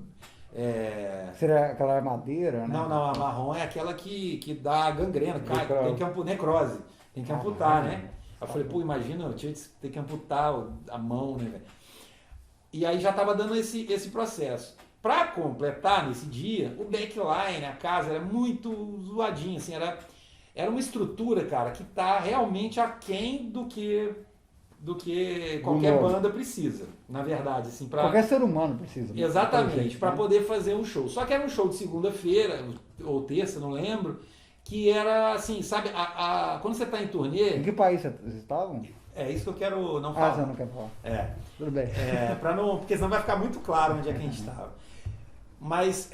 Seria aquela armadeira, né? Não, a marrom é aquela que dá gangrena, tem que necrose. Tem que amputar, né? Eu falei, pô, imagina, eu tinha que ter que amputar a mão, né, velho? E aí já estava dando esse processo. Para completar, nesse dia, o backline, a casa, era muito zoadinha, assim, era uma estrutura, cara, que tá realmente aquém do que qualquer banda precisa, na verdade, assim, qualquer ser humano precisa. Exatamente, para poder fazer um show. Só que era um show de segunda-feira, ou terça, não lembro, que era assim, sabe, quando você tá em turnê... Em que país vocês estavam? É isso que eu quero não falar. Você não quer falar. É. Tudo bem. Porque senão vai ficar muito claro onde é que a gente estava. Mas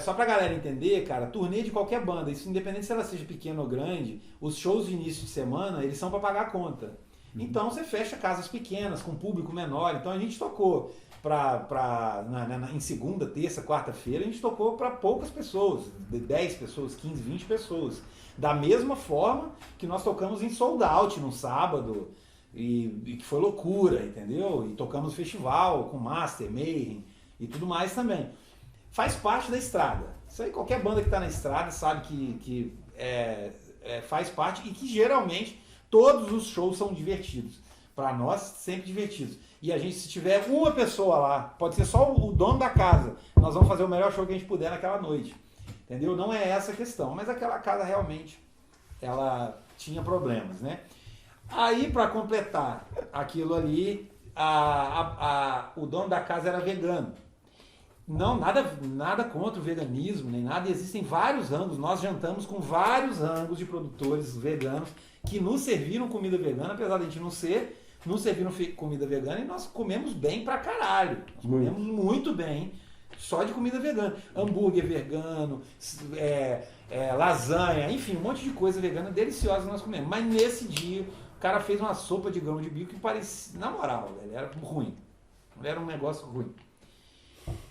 só pra galera entender, cara, turnê de qualquer banda, isso independente se ela seja pequena ou grande, os shows de início de semana, eles são pra pagar a conta. Então você fecha casas pequenas, com público menor. Então a gente tocou em segunda, terça, quarta-feira, a gente tocou para poucas pessoas, 10 pessoas, 15, 20 pessoas. Da mesma forma que nós tocamos em Sold Out no sábado, e que foi loucura, entendeu? E tocamos no festival com Master, Mayhem e tudo mais também. Faz parte da estrada. Isso aí qualquer banda que está na estrada sabe que faz parte, e que geralmente todos os shows são divertidos. Para nós, sempre divertidos. E a gente, se tiver uma pessoa lá, pode ser só o dono da casa, nós vamos fazer o melhor show que a gente puder naquela noite. Entendeu? Não é essa a questão. Mas aquela casa realmente, ela tinha problemas, né? Aí, para completar aquilo ali, o dono da casa era vegano. Não, nada contra o veganismo, nem nada. Existem vários rangos. Nós jantamos com vários rangos de produtores veganos que nos serviram comida vegana, apesar de a gente não ser, nos serviram comida vegana, e nós comemos bem pra caralho. Nós comemos muito bem, só de comida vegana. Hambúrguer vegano, lasanha, enfim, um monte de coisa vegana deliciosa nós comemos. Mas nesse dia, o cara fez uma sopa de grão de bico que parecia, na moral, velho, era ruim. Era um negócio ruim.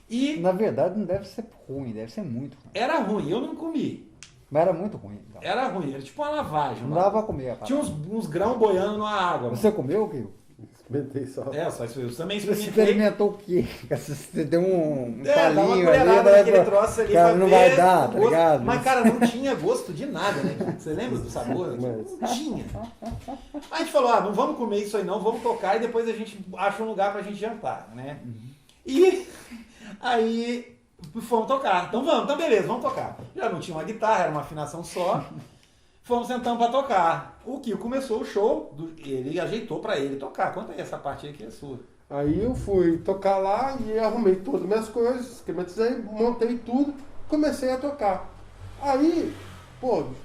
E, na verdade, não deve ser ruim, deve ser muito ruim. Era ruim, eu não comi. Mas era muito ruim. Então. Era ruim, era tipo uma lavagem. Não dava pra comer. Tinha uns grãos boiando na água. Você comeu, Gil? Experimentei só. Só isso. Eu também Você experimentei. experimentou o quê? Você deu um dá uma talinho colherada ali, naquele troço ali cara, pra não ver vai dar, tá gosto. ligado? Mas, cara, não tinha gosto de nada, né? Você lembra do sabor? Não tinha. Aí a gente falou, não vamos comer isso aí não, vamos tocar e depois a gente acha um lugar pra gente jantar, né? E aí fomos tocar. Então beleza, vamos tocar. Já não tinha uma guitarra, era uma afinação só. Fomos sentando pra tocar. O Kiko começou o show, ele ajeitou pra ele tocar. Conta aí essa parte aí que é sua. Aí eu fui tocar lá e arrumei todas as minhas coisas, esquematizei, montei tudo, comecei a tocar. Aí,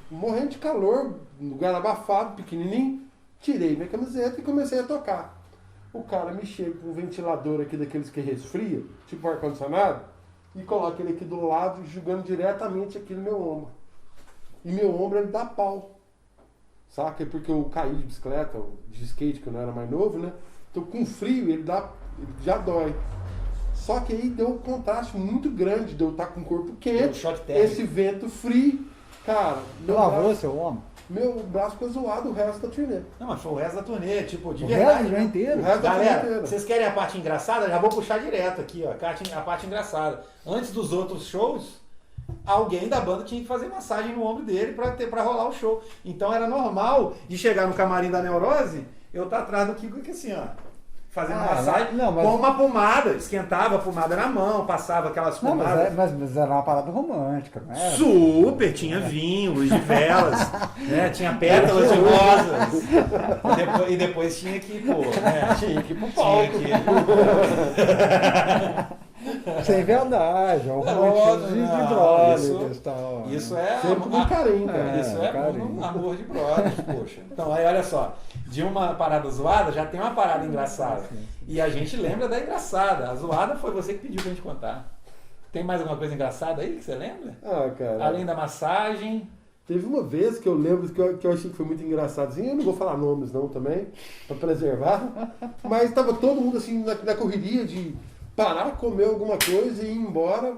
morrendo de calor, lugar abafado, pequenininho, tirei minha camiseta e comecei a tocar. O cara me chega com um ventilador aqui daqueles que resfria, tipo ar-condicionado, e coloca ele aqui do lado, jogando diretamente aqui no meu ombro. E meu ombro ele dá pau. Saca? Porque eu caí de bicicleta, de skate, que eu não era mais novo, né? Então com frio ele já dói. Só que aí deu um contraste muito grande de eu estar com o corpo quente, esse vento frio. Cara, lavou seu ombro? Meu braço ficou zoado o resto da turnê. Não, mas foi o resto da turnê, tipo, de o verdade. Resto inteiro? O resto da turnê inteira. Vocês querem a parte engraçada? Já vou puxar direto aqui, ó. A parte engraçada. Antes dos outros shows, alguém da banda tinha que fazer massagem no ombro dele pra rolar o show. Então era normal de chegar no camarim da Neurose, eu estar atrás do Kiko aqui assim, ó. Fazendo massagem com uma pomada, esquentava a pomada na mão, passava aquelas pomadas. Mas era uma parada romântica, não era? Super, tinha vinho, luz de velas, né? Tinha pétalas de rosas. E depois tinha que ir tinha que ir pro palco. Sem verdade, é um romantismo de brothers. Isso é sempre com carinho, cara. Isso é um amor de brothers, poxa. Então, aí olha só, de uma parada zoada já tem uma parada engraçada. E a gente lembra da engraçada. A zoada foi você que pediu pra gente contar. Tem mais alguma coisa engraçada aí que você lembra? Cara. Além da massagem. Teve uma vez que eu lembro que eu achei que foi muito engraçadinho, eu não vou falar nomes não também, pra preservar, mas tava todo mundo assim na correria de parar, comer alguma coisa e ir embora,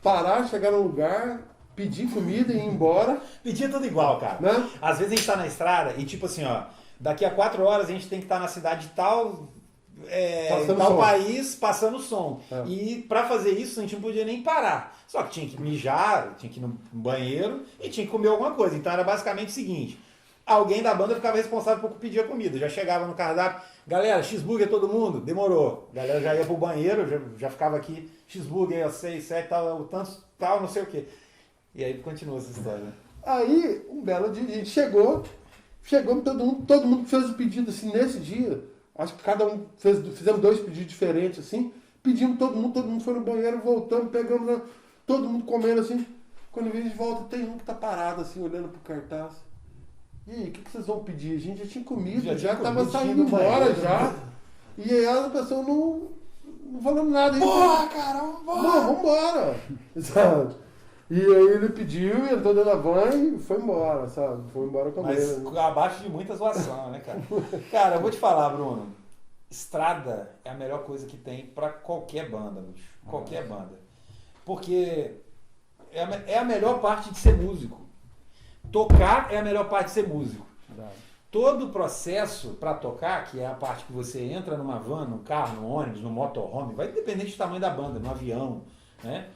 parar, chegar no lugar, pedir comida e ir embora. Pedir tudo igual, cara. Né? Às vezes a gente tá na estrada e tipo assim, ó, daqui a 4 horas a gente tem que estar na cidade tal, tal país, passando som. E pra fazer isso a gente não podia nem parar. Só que tinha que mijar, tinha que ir no banheiro e tinha que comer alguma coisa. Então era basicamente o seguinte, alguém da banda ficava responsável por pedir a comida. Já chegava no cardápio, galera, cheeseburger todo mundo? Demorou. A galera já ia pro banheiro, já ficava aqui, cheeseburger, 6, 7, tal, tal, não sei o quê. E aí continua essa história. Aí, um belo dia, a gente chegou todo mundo fez o pedido assim, nesse dia, acho que cada um fizemos 2 pedidos diferentes assim, pedimos todo mundo foi no banheiro, voltamos, pegamos, todo mundo comendo assim. Quando a gente volta, tem um que tá parado assim, olhando pro cartaz. E aí, o que vocês vão pedir? A gente já tinha comido, já tava saindo embora já. E aí a pessoa não falando nada. Porra, cara, vambora! Não, vambora! Sabe? E aí ele pediu, entrou dentro da van e foi embora, sabe? Foi embora com a Mas banda. abaixo de muita zoação, né, cara? Cara, eu vou te falar, Bruno. Estrada é a melhor coisa que tem pra qualquer banda, bicho. Qualquer banda. Porque é a melhor parte de ser músico. Tocar é a melhor parte de ser músico. Verdade. Todo o processo para tocar, que é a parte que você entra numa van, num carro, no ônibus, no motorhome, vai depender do tamanho da banda, no avião, né?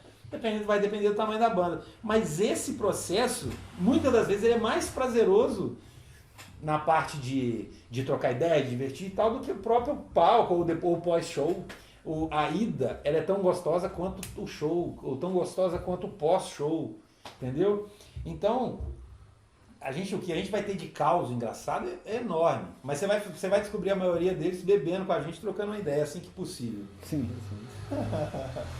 Vai depender do tamanho da banda. Mas esse processo, muitas das vezes, ele é mais prazeroso na parte de trocar ideia, de divertir e tal, do que o próprio palco ou o pós-show. A ida, ela é tão gostosa quanto o show, ou tão gostosa quanto o pós-show, entendeu? Então, o que a gente vai ter de caos engraçado é enorme. Mas você vai descobrir a maioria deles bebendo com a gente, trocando uma ideia assim que possível. Sim.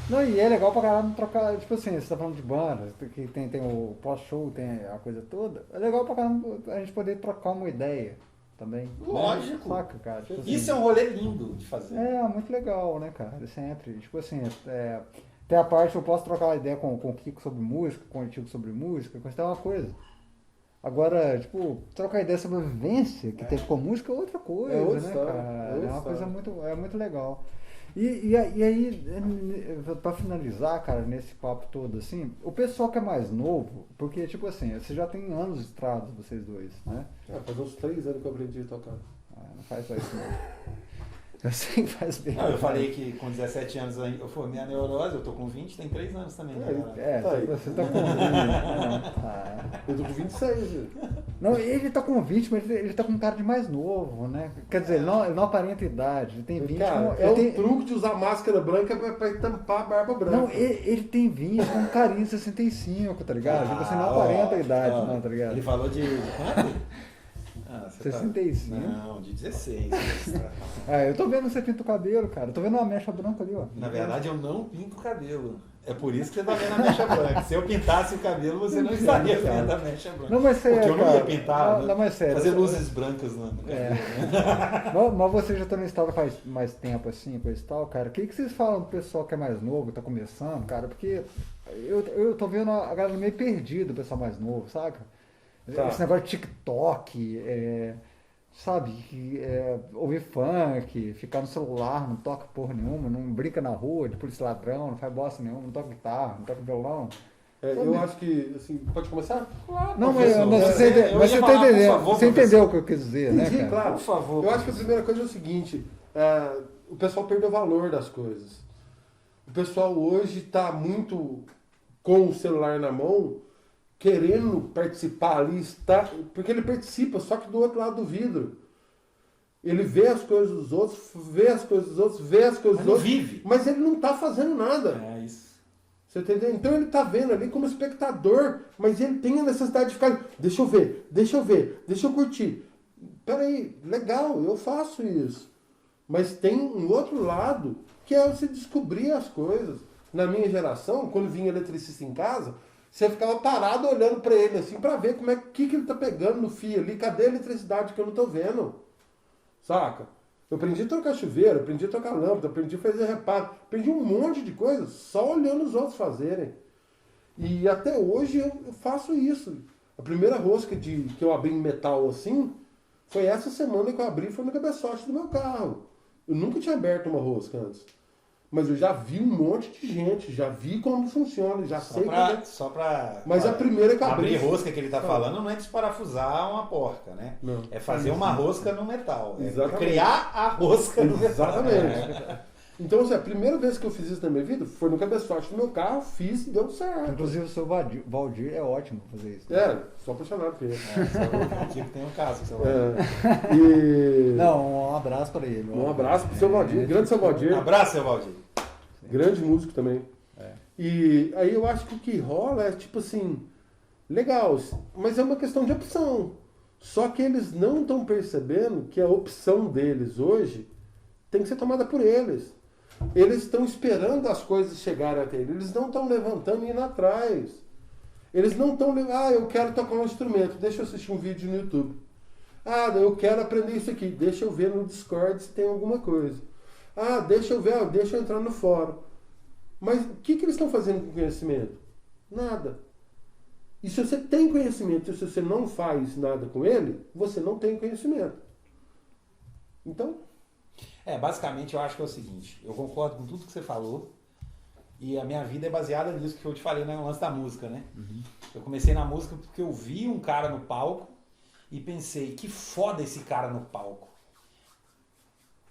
Não, e é legal pra caralho trocar, tipo assim, você tá falando de banda, que tem o pós-show, tem a coisa toda. É legal pra caramba a gente poder trocar uma ideia também. Lógico. Né? Saca, cara? Tipo assim, Isso é um rolê lindo de fazer. É, muito legal, né, cara? Sempre. Tipo assim, tem a parte eu posso trocar uma ideia com o Kiko sobre música, com o Tico sobre música, coisa é uma coisa. Agora, tipo, trocar ideia sobre a vivência que teve com música é outra coisa, É outra né, história, cara? é É uma outra coisa história. muito legal. E aí, pra finalizar, cara, nesse papo todo, assim, o pessoal que é mais novo, porque, tipo assim, você já tem anos de estrada, vocês dois, né? Faz uns 3 anos que eu aprendi a tocar. Não faz só isso, não. Eu sei que faz bem. Não, eu falei que com 17 anos eu formei a neurose, eu tô com 20, tem 3 anos também. Né? Tá aí. Você tá com 20. Eu tô com 26, viu? Não, ele tá com 20, mas ele tá com um cara de mais novo, né? Quer dizer, ele não aparenta idade, ele tem 20. Cara, ele o truque de usar máscara branca pra tampar a barba branca. Não, ele tem 20 com um carinho de 65, tá ligado? Você não aparenta a idade, não, tá ligado? Ele falou de quanto? 65. Não, de 16. Eu tô vendo você pinta o cabelo, cara. Eu tô vendo uma mecha branca ali, ó. Na verdade, eu não pinto o cabelo. É por isso que você tá vendo a mecha branca. Se eu pintasse o cabelo, você não estaria vendo a mecha branca. Não, mas porque eu não ia cara, pintar, não, mas sério, fazer luzes brancas no cabelo. Mas você já tá no estado faz mais tempo assim, coisa e tal, cara. O que vocês falam pro pessoal que é mais novo, que tá começando, cara? Porque eu tô vendo a galera meio perdida, o pessoal mais novo, saca? Tá. Esse negócio de TikTok, sabe? Ouvir funk, ficar no celular, não toca porra nenhuma, não brinca na rua de polícia ladrão, não faz bosta nenhuma, não toca guitarra, não toca violão. Eu acho que, assim, pode começar? Claro, Não, mas professor. você tá entendendo. Você entendeu o que eu quis dizer, né? Entendi, Cara? claro. Por favor. Eu acho que a primeira coisa é o seguinte, o pessoal perdeu o valor das coisas. O pessoal hoje está muito com o celular na mão, querendo participar ali, porque ele participa, só que do outro lado do vidro. Ele vê as coisas dos outros, vê as coisas dos outros, vê as coisas Mas dos não outros, vive. mas ele não está fazendo nada. É isso. Você entendeu? Então ele está vendo ali como espectador, mas ele tem a necessidade de ficar, deixa eu ver, deixa eu curtir. Peraí, legal, eu faço isso. Mas tem um outro lado, que é você descobrir as coisas. Na minha geração, quando vinha eletricista em casa, você ficava parado olhando para ele assim, para ver como que ele tá pegando no fio ali, cadê a eletricidade que eu não tô vendo? Saca? Eu aprendi a trocar chuveiro, aprendi a trocar lâmpada, aprendi a fazer reparo, aprendi um monte de coisa só olhando os outros fazerem. E até hoje eu faço isso. A primeira rosca que eu abri em metal assim, foi essa semana que eu abri, foi no cabeçote do meu carro. Eu nunca tinha aberto uma rosca antes. Mas eu já vi um monte de gente, já vi como funciona, já sei como Só pra Mas a primeira que eu abrir abri... rosca que ele tá falando não é desparafusar uma porca, né? Não. É fazer uma rosca no metal. É Exatamente. criar a rosca no metal. Exatamente. Então, assim, a primeira vez que eu fiz isso na minha vida foi no cabeçote do meu carro, fiz e deu certo. Inclusive o seu Valdir é ótimo fazer isso. Sou apaixonado por ele. Aqui tem um caso que você vai. E... Não, um abraço para ele. Um abraço pro seu Valdir, grande seu Valdir. Um abraço, seu Valdir. Grande músico também. E aí eu acho que o que rola é tipo assim, legal, mas é uma questão de opção. Só que eles não estão percebendo que a opção deles hoje tem que ser tomada por eles. Eles estão esperando as coisas chegarem até eles. Eles não estão levantando e indo atrás. Eles não estão... eu quero tocar um instrumento, deixa eu assistir um vídeo no YouTube. Eu quero aprender isso aqui, deixa eu ver no Discord se tem alguma coisa. Ah, deixa eu ver, deixa eu entrar no fórum. Mas o que eles estão fazendo com o conhecimento? Nada. E se você tem conhecimento e se você não faz nada com ele, você não tem conhecimento. Então... Basicamente eu acho que é o seguinte, eu concordo com tudo que você falou e a minha vida é baseada nisso que eu te falei, né, no lance da música, né? Uhum. Eu comecei na música porque eu vi um cara no palco e pensei, que foda esse cara no palco.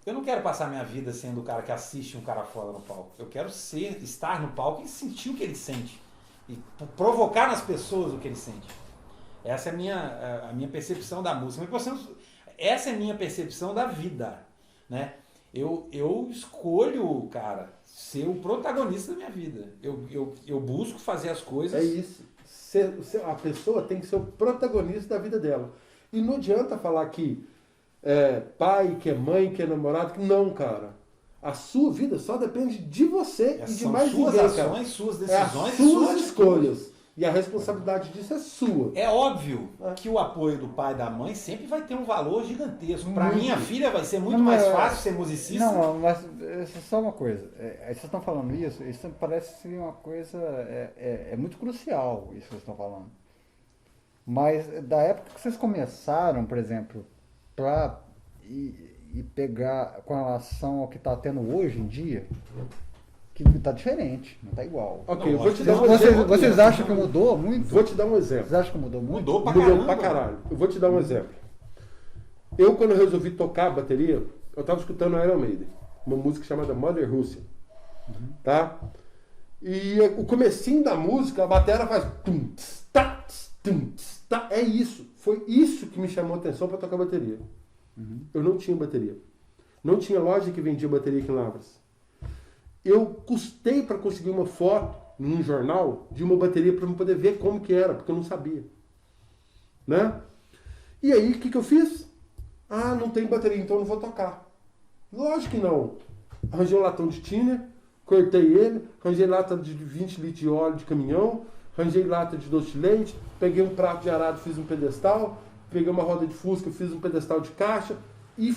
Eu não quero passar minha vida sendo o cara que assiste um cara foda no palco. Eu quero estar no palco e sentir o que ele sente. E provocar nas pessoas o que ele sente. Essa é a minha percepção da música. Essa é a minha percepção da vida, né? Eu escolho, cara, ser o protagonista da minha vida. Eu busco fazer as coisas... É isso. A pessoa tem que ser o protagonista da vida dela. E não adianta falar que pai, que é mãe, que é namorado. Não, cara. A sua vida só depende de você e de mais ninguém, cara. Suas ações, suas decisões, suas escolhas. E a responsabilidade disso é sua. É óbvio que o apoio do pai e da mãe sempre vai ter um valor gigantesco. Para minha filha vai ser muito mais fácil ser musicista. Não, mas só uma coisa. Vocês estão falando isso parece ser uma coisa... É muito crucial isso que vocês estão falando. Mas da época que vocês começaram, por exemplo, e pegar com relação ao que está tendo hoje em dia... que tá diferente, não tá igual. Ok, eu vou te dar um exemplo. Vocês acham que mudou muito? Vou te dar um exemplo. Vocês acham que mudou muito? Mudou pra caralho. Eu vou te dar um exemplo. Eu, quando eu resolvi tocar a bateria, eu tava escutando Iron Maiden, uma música chamada Mother Russia. Tá? E o comecinho da música, a bateria faz... Tum, tss, tá, tss, tum, tss, tá. É isso. Foi isso que me chamou a atenção para tocar bateria. Eu não tinha bateria. Não tinha loja que vendia bateria aqui em Lavras. Eu custei para conseguir uma foto num jornal de uma bateria para eu poder ver como que era, porque eu não sabia. Né? E aí, o que eu fiz? Ah, não tem bateria, então eu não vou tocar. Lógico que não. Arranjei um latão de tiner, cortei ele, arranjei lata de 20 litros de óleo de caminhão, arranjei lata de doce de leite, peguei um prato de arado, fiz um pedestal, peguei uma roda de fusca, fiz um pedestal de caixa e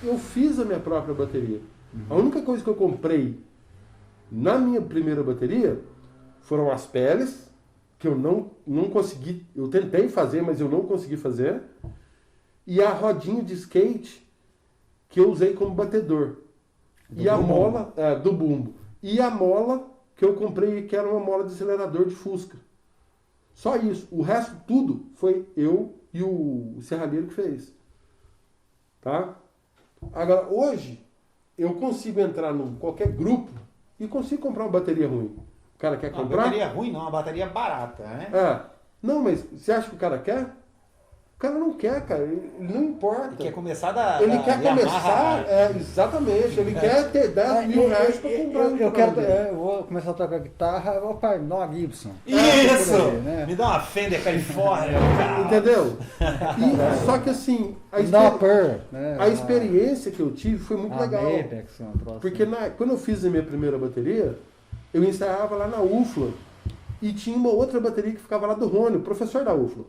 eu fiz a minha própria bateria. A única coisa que eu comprei na minha primeira bateria foram as peles, que eu não consegui, eu tentei fazer, mas eu não consegui fazer, e a rodinha de skate que eu usei como batedor. E a mola do bumbo. E a mola que eu comprei, que era uma mola de acelerador de Fusca. Só isso. O resto tudo foi eu e o serralheiro que fez. Tá? Agora, hoje, eu consigo entrar em qualquer grupo e consigo comprar uma bateria ruim. O cara quer comprar? Uma bateria ruim não, uma bateria barata, né? Não, mas você acha que o cara quer? O cara não quer, cara. Ele não importa. Ele quer começar Ele quer começar, exatamente. Ele quer ter 10 mil reais para comprar. Eu vou começar a tocar guitarra, eu vou para uma Gibson. Isso! Aí, né? Me dá uma Fender California, cara. Entendeu? Só que assim, a experiência que eu tive foi muito legal. Apex, porque quando eu fiz a minha primeira bateria, eu ensaiava lá na UFLA e tinha uma outra bateria que ficava lá do Rony, o professor da UFLA.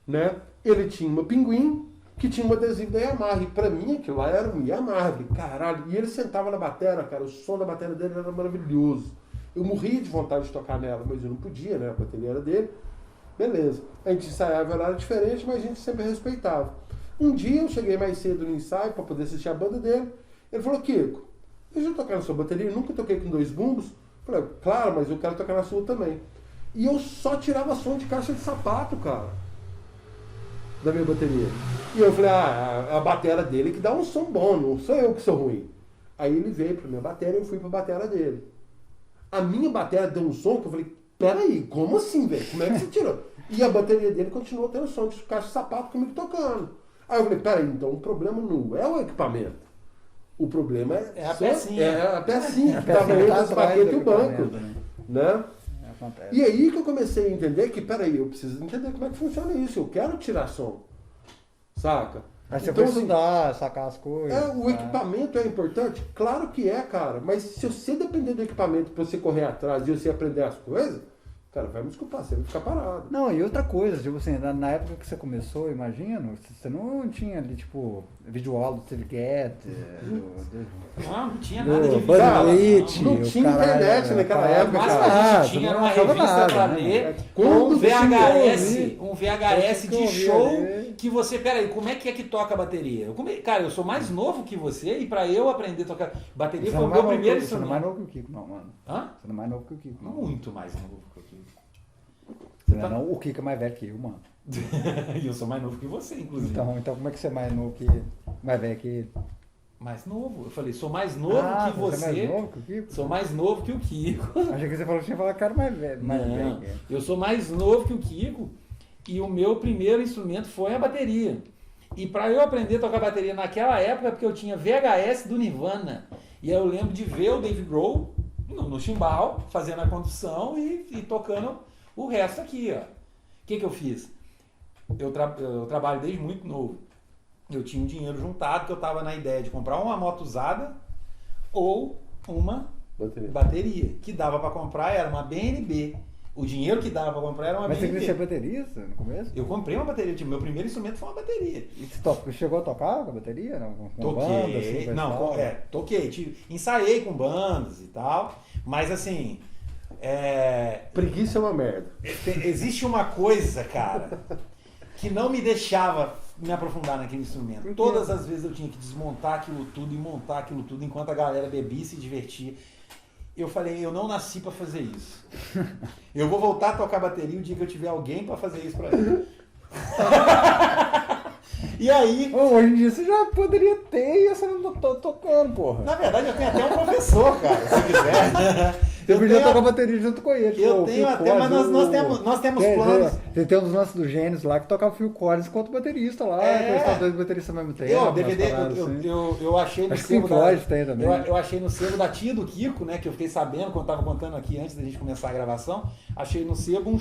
Né? Ele tinha uma Pinguim que tinha um adesivo da Yamaha. E pra mim aquilo lá era um Yamaha. Caralho. E ele sentava na bateria, cara. O som da bateria dele era maravilhoso. Eu morria de vontade de tocar nela, mas eu não podia, né? A bateria era dele. Beleza. A gente ensaiava, ela era diferente, mas a gente sempre respeitava. Um dia eu cheguei mais cedo no ensaio para poder assistir a banda dele. Ele falou, Kiko, deixa eu tocar na sua bateria. Eu nunca toquei com 2 bumbos. Eu falei, claro, mas eu quero tocar na sua também. E eu só tirava som de caixa de sapato, cara, da minha bateria. E eu falei, a bateria dele que dá um som bom, não sou eu que sou ruim. Aí ele veio pra minha bateria e eu fui pra bateria dele. A minha bateria deu um som que eu falei, peraí, como assim, velho? Como é que você tirou? E a bateria dele continuou tendo som de caixa de sapato comigo tocando. Aí eu falei, peraí, então o problema não é o equipamento. O problema é a pecinha. É a pecinha que tava entre as baquetas e o banco. Né? E aí que eu comecei a entender que, peraí, eu preciso entender como é que funciona isso. Eu quero tirar som. Saca? Aí você foi estudar, sacar as coisas. O equipamento é importante? Claro que é, cara. Mas se você depender do equipamento para você correr atrás e você aprender as coisas, Cara, vai me desculpar, você vai ficar parado. Não, e outra coisa, tipo assim, na época que você começou, imagino, você não tinha ali, tipo, videoaula do Steve Gadd, Não tinha nada de do visual. Bud Litt, não o tinha internet naquela época, Mas cara. a Ah, gente tinha não uma achava revista nada, pra né? ler, Quando um você VHS, ouvir, um VHS você de ouvia show ali. que você, peraí, como é que toca a bateria? Cara, eu sou mais novo que você e pra eu aprender a tocar bateria Você foi o não é meu mais primeiro novo, você não é mais instrumento. novo que o Kiko, não, mano. Hã? Você não é mais novo que o Kiko, não. Muito mais novo que eu. Você não é não, o Kiko é mais velho que eu, mano. E eu sou mais novo que você, inclusive. Então como é que você é mais novo que... mais velho que ele? Mais novo? Eu falei, sou mais novo que você é mais você. novo que o Kiko? Sou mais novo que o Kiko. Achei que você falou que tinha falado que era mais velho. Mais Não, velho que ele. eu sou mais novo que o Kiko e o meu primeiro instrumento foi a bateria. E para eu aprender a tocar bateria naquela época, porque eu tinha VHS do Nirvana. E aí eu lembro de ver o Dave Grohl no chimbal, fazendo a condução e tocando o resto aqui, ó. O que eu fiz? Eu trabalho desde muito novo. Eu tinha um dinheiro juntado que eu estava na ideia de comprar uma moto usada ou uma bateria. Que dava para comprar, era uma BNB. O dinheiro que dava para comprar era uma Mas você BNB. queria ser baterista no começo? Eu comprei uma bateria, tipo, meu primeiro instrumento foi uma bateria. E você chegou a tocar com a bateria? Não? Com banda, assim, Toquei, com não, pessoal? toquei, ensaiei com bandas e tal, mas assim, Preguiça é uma merda. existe uma coisa, cara, que não me deixava me aprofundar naquele instrumento. Por quê? Todas as vezes eu tinha que desmontar aquilo tudo e montar aquilo tudo enquanto a galera bebia e se divertia. Eu falei, eu não nasci pra fazer isso. Eu vou voltar a tocar bateria o dia que eu tiver alguém pra fazer isso pra mim. E aí, Hoje em dia você já poderia ter e você não tá tocando, porra. na verdade, eu tenho até um professor, cara, se quiser. Você podia tenho- tocar bateria junto com ele. Eu o tenho Phil até, mas Collins, nós temos tem, planos. tem uns lances do Gênesis lá que tocava o Phil Collins enquanto baterista lá, É. que eles estavam dois bateristas ao mesmo tempo. Eu, umas DVD, paradas assim. eu achei no Acho que sebo Pink Floyd tem também. eu achei no sebo da tia do Kiko, né? Que eu fiquei sabendo quando eu tava contando aqui antes da gente começar a gravação. Achei no sebo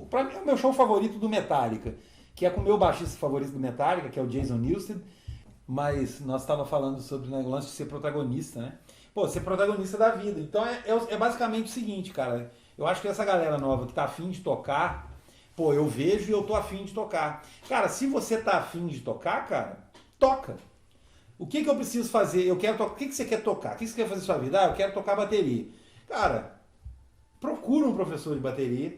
pra mim, é o meu show favorito do Metallica, que é com o meu baixista favorito do Metallica, que é o Jason Newsted. Mas nós estávamos falando sobre o lance de ser protagonista, né? Pô, ser protagonista da vida. Então é basicamente o seguinte, cara. Eu acho que essa galera nova que tá afim de tocar, pô, eu vejo e eu tô afim de tocar. Cara, se você tá afim de tocar, cara, toca. O que eu preciso fazer? Eu quero tocar. O que você quer tocar? O que você quer fazer na sua vida? Ah, eu quero tocar bateria. Cara, procura um professor de bateria,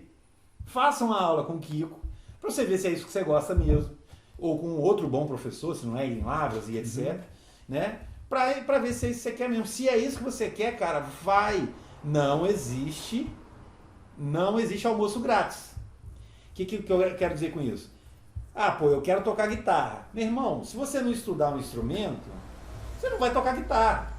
faça uma aula com o Kiko, pra você ver se é isso que você gosta mesmo. Ou com outro bom professor, se não é em Lavras e etc. Né? Pra ver se é isso que você quer mesmo. Se é isso que você quer, cara, vai. Não existe almoço grátis. O que eu quero dizer com isso? Ah, pô, eu quero tocar guitarra. Meu irmão, se você não estudar um instrumento, você não vai tocar guitarra.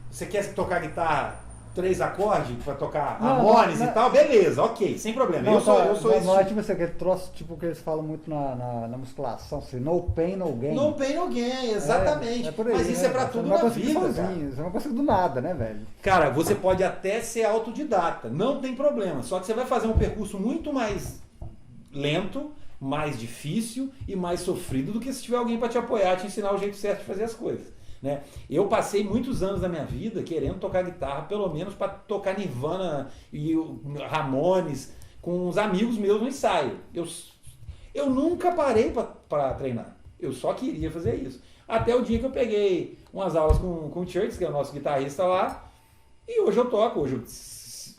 Você quer tocar guitarra 3 acordes para tocar Não, harmonies não, e tal? Beleza, ok, sem problema. Não, eu sou esse não é tipo. tipo assim, aquele troço tipo que eles falam muito na musculação, assim, no pain, no gain. No pain, no gain, exatamente. por aí, Mas isso né? é pra Você tudo não vai na conseguir vida, sozinho, cara. você não consegue do nada, né, velho? Cara, você pode até ser autodidata, não tem problema. Só que você vai fazer um percurso muito mais lento, mais difícil e mais sofrido do que se tiver alguém para te apoiar, te ensinar o jeito certo de fazer as coisas. Né? Eu passei muitos anos da minha vida querendo tocar guitarra, pelo menos para tocar Nirvana e Ramones com uns amigos meus no ensaio. Eu nunca parei para treinar. Eu só queria fazer isso. Até o dia que eu peguei umas aulas com o Church, que é o nosso guitarrista lá, e hoje eu toco. Hoje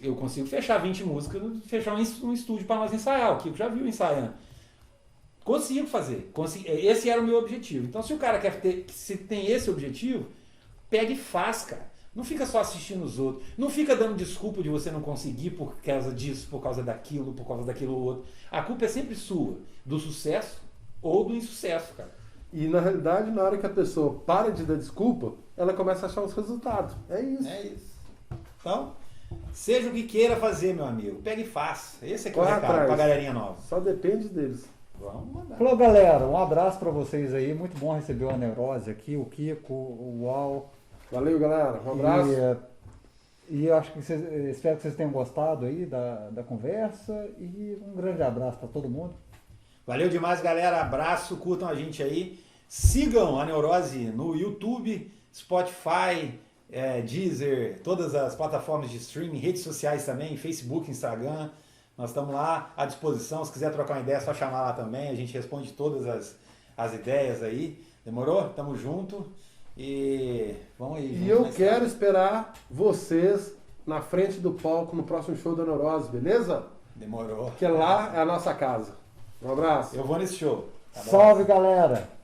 eu consigo fechar 20 músicas, fechar um estúdio para nós ensaiar. O Kiko já viu ensaiando. Consigo fazer. Esse era o meu objetivo. Então, se o cara se tem esse objetivo, pega e faz, cara. Não fica só assistindo os outros. Não fica dando desculpa de você não conseguir por causa disso, por causa daquilo outro. A culpa é sempre sua, do sucesso ou do insucesso, cara. E na realidade, na hora que a pessoa para de dar desculpa, ela começa a achar os resultados. É isso. É isso. Então, seja o que queira fazer, meu amigo, pega e faça. Esse é que é o Corre recado atrás. pra galerinha nova. Só depende deles. Vamos mandar. Falou, galera, um abraço pra vocês aí, muito bom receber o Neurose aqui, o Kiko, o Uau. Valeu, galera. Um abraço. E eu acho que espero que vocês tenham gostado aí da conversa e um grande abraço pra todo mundo. Valeu demais, galera. Abraço, curtam a gente aí. Sigam a Neurose no YouTube, Spotify, Deezer, todas as plataformas de streaming, redes sociais também, Facebook, Instagram. Nós estamos lá à disposição. Se quiser trocar uma ideia, é só chamar lá também. A gente responde todas as ideias aí. Demorou? Tamo junto. E vamos aí. E eu quero esperar vocês na frente do palco no próximo show da Neurose, beleza? Demorou. Porque lá é a nossa casa. Um abraço. Eu vou nesse show. Tá bom? Salve, galera!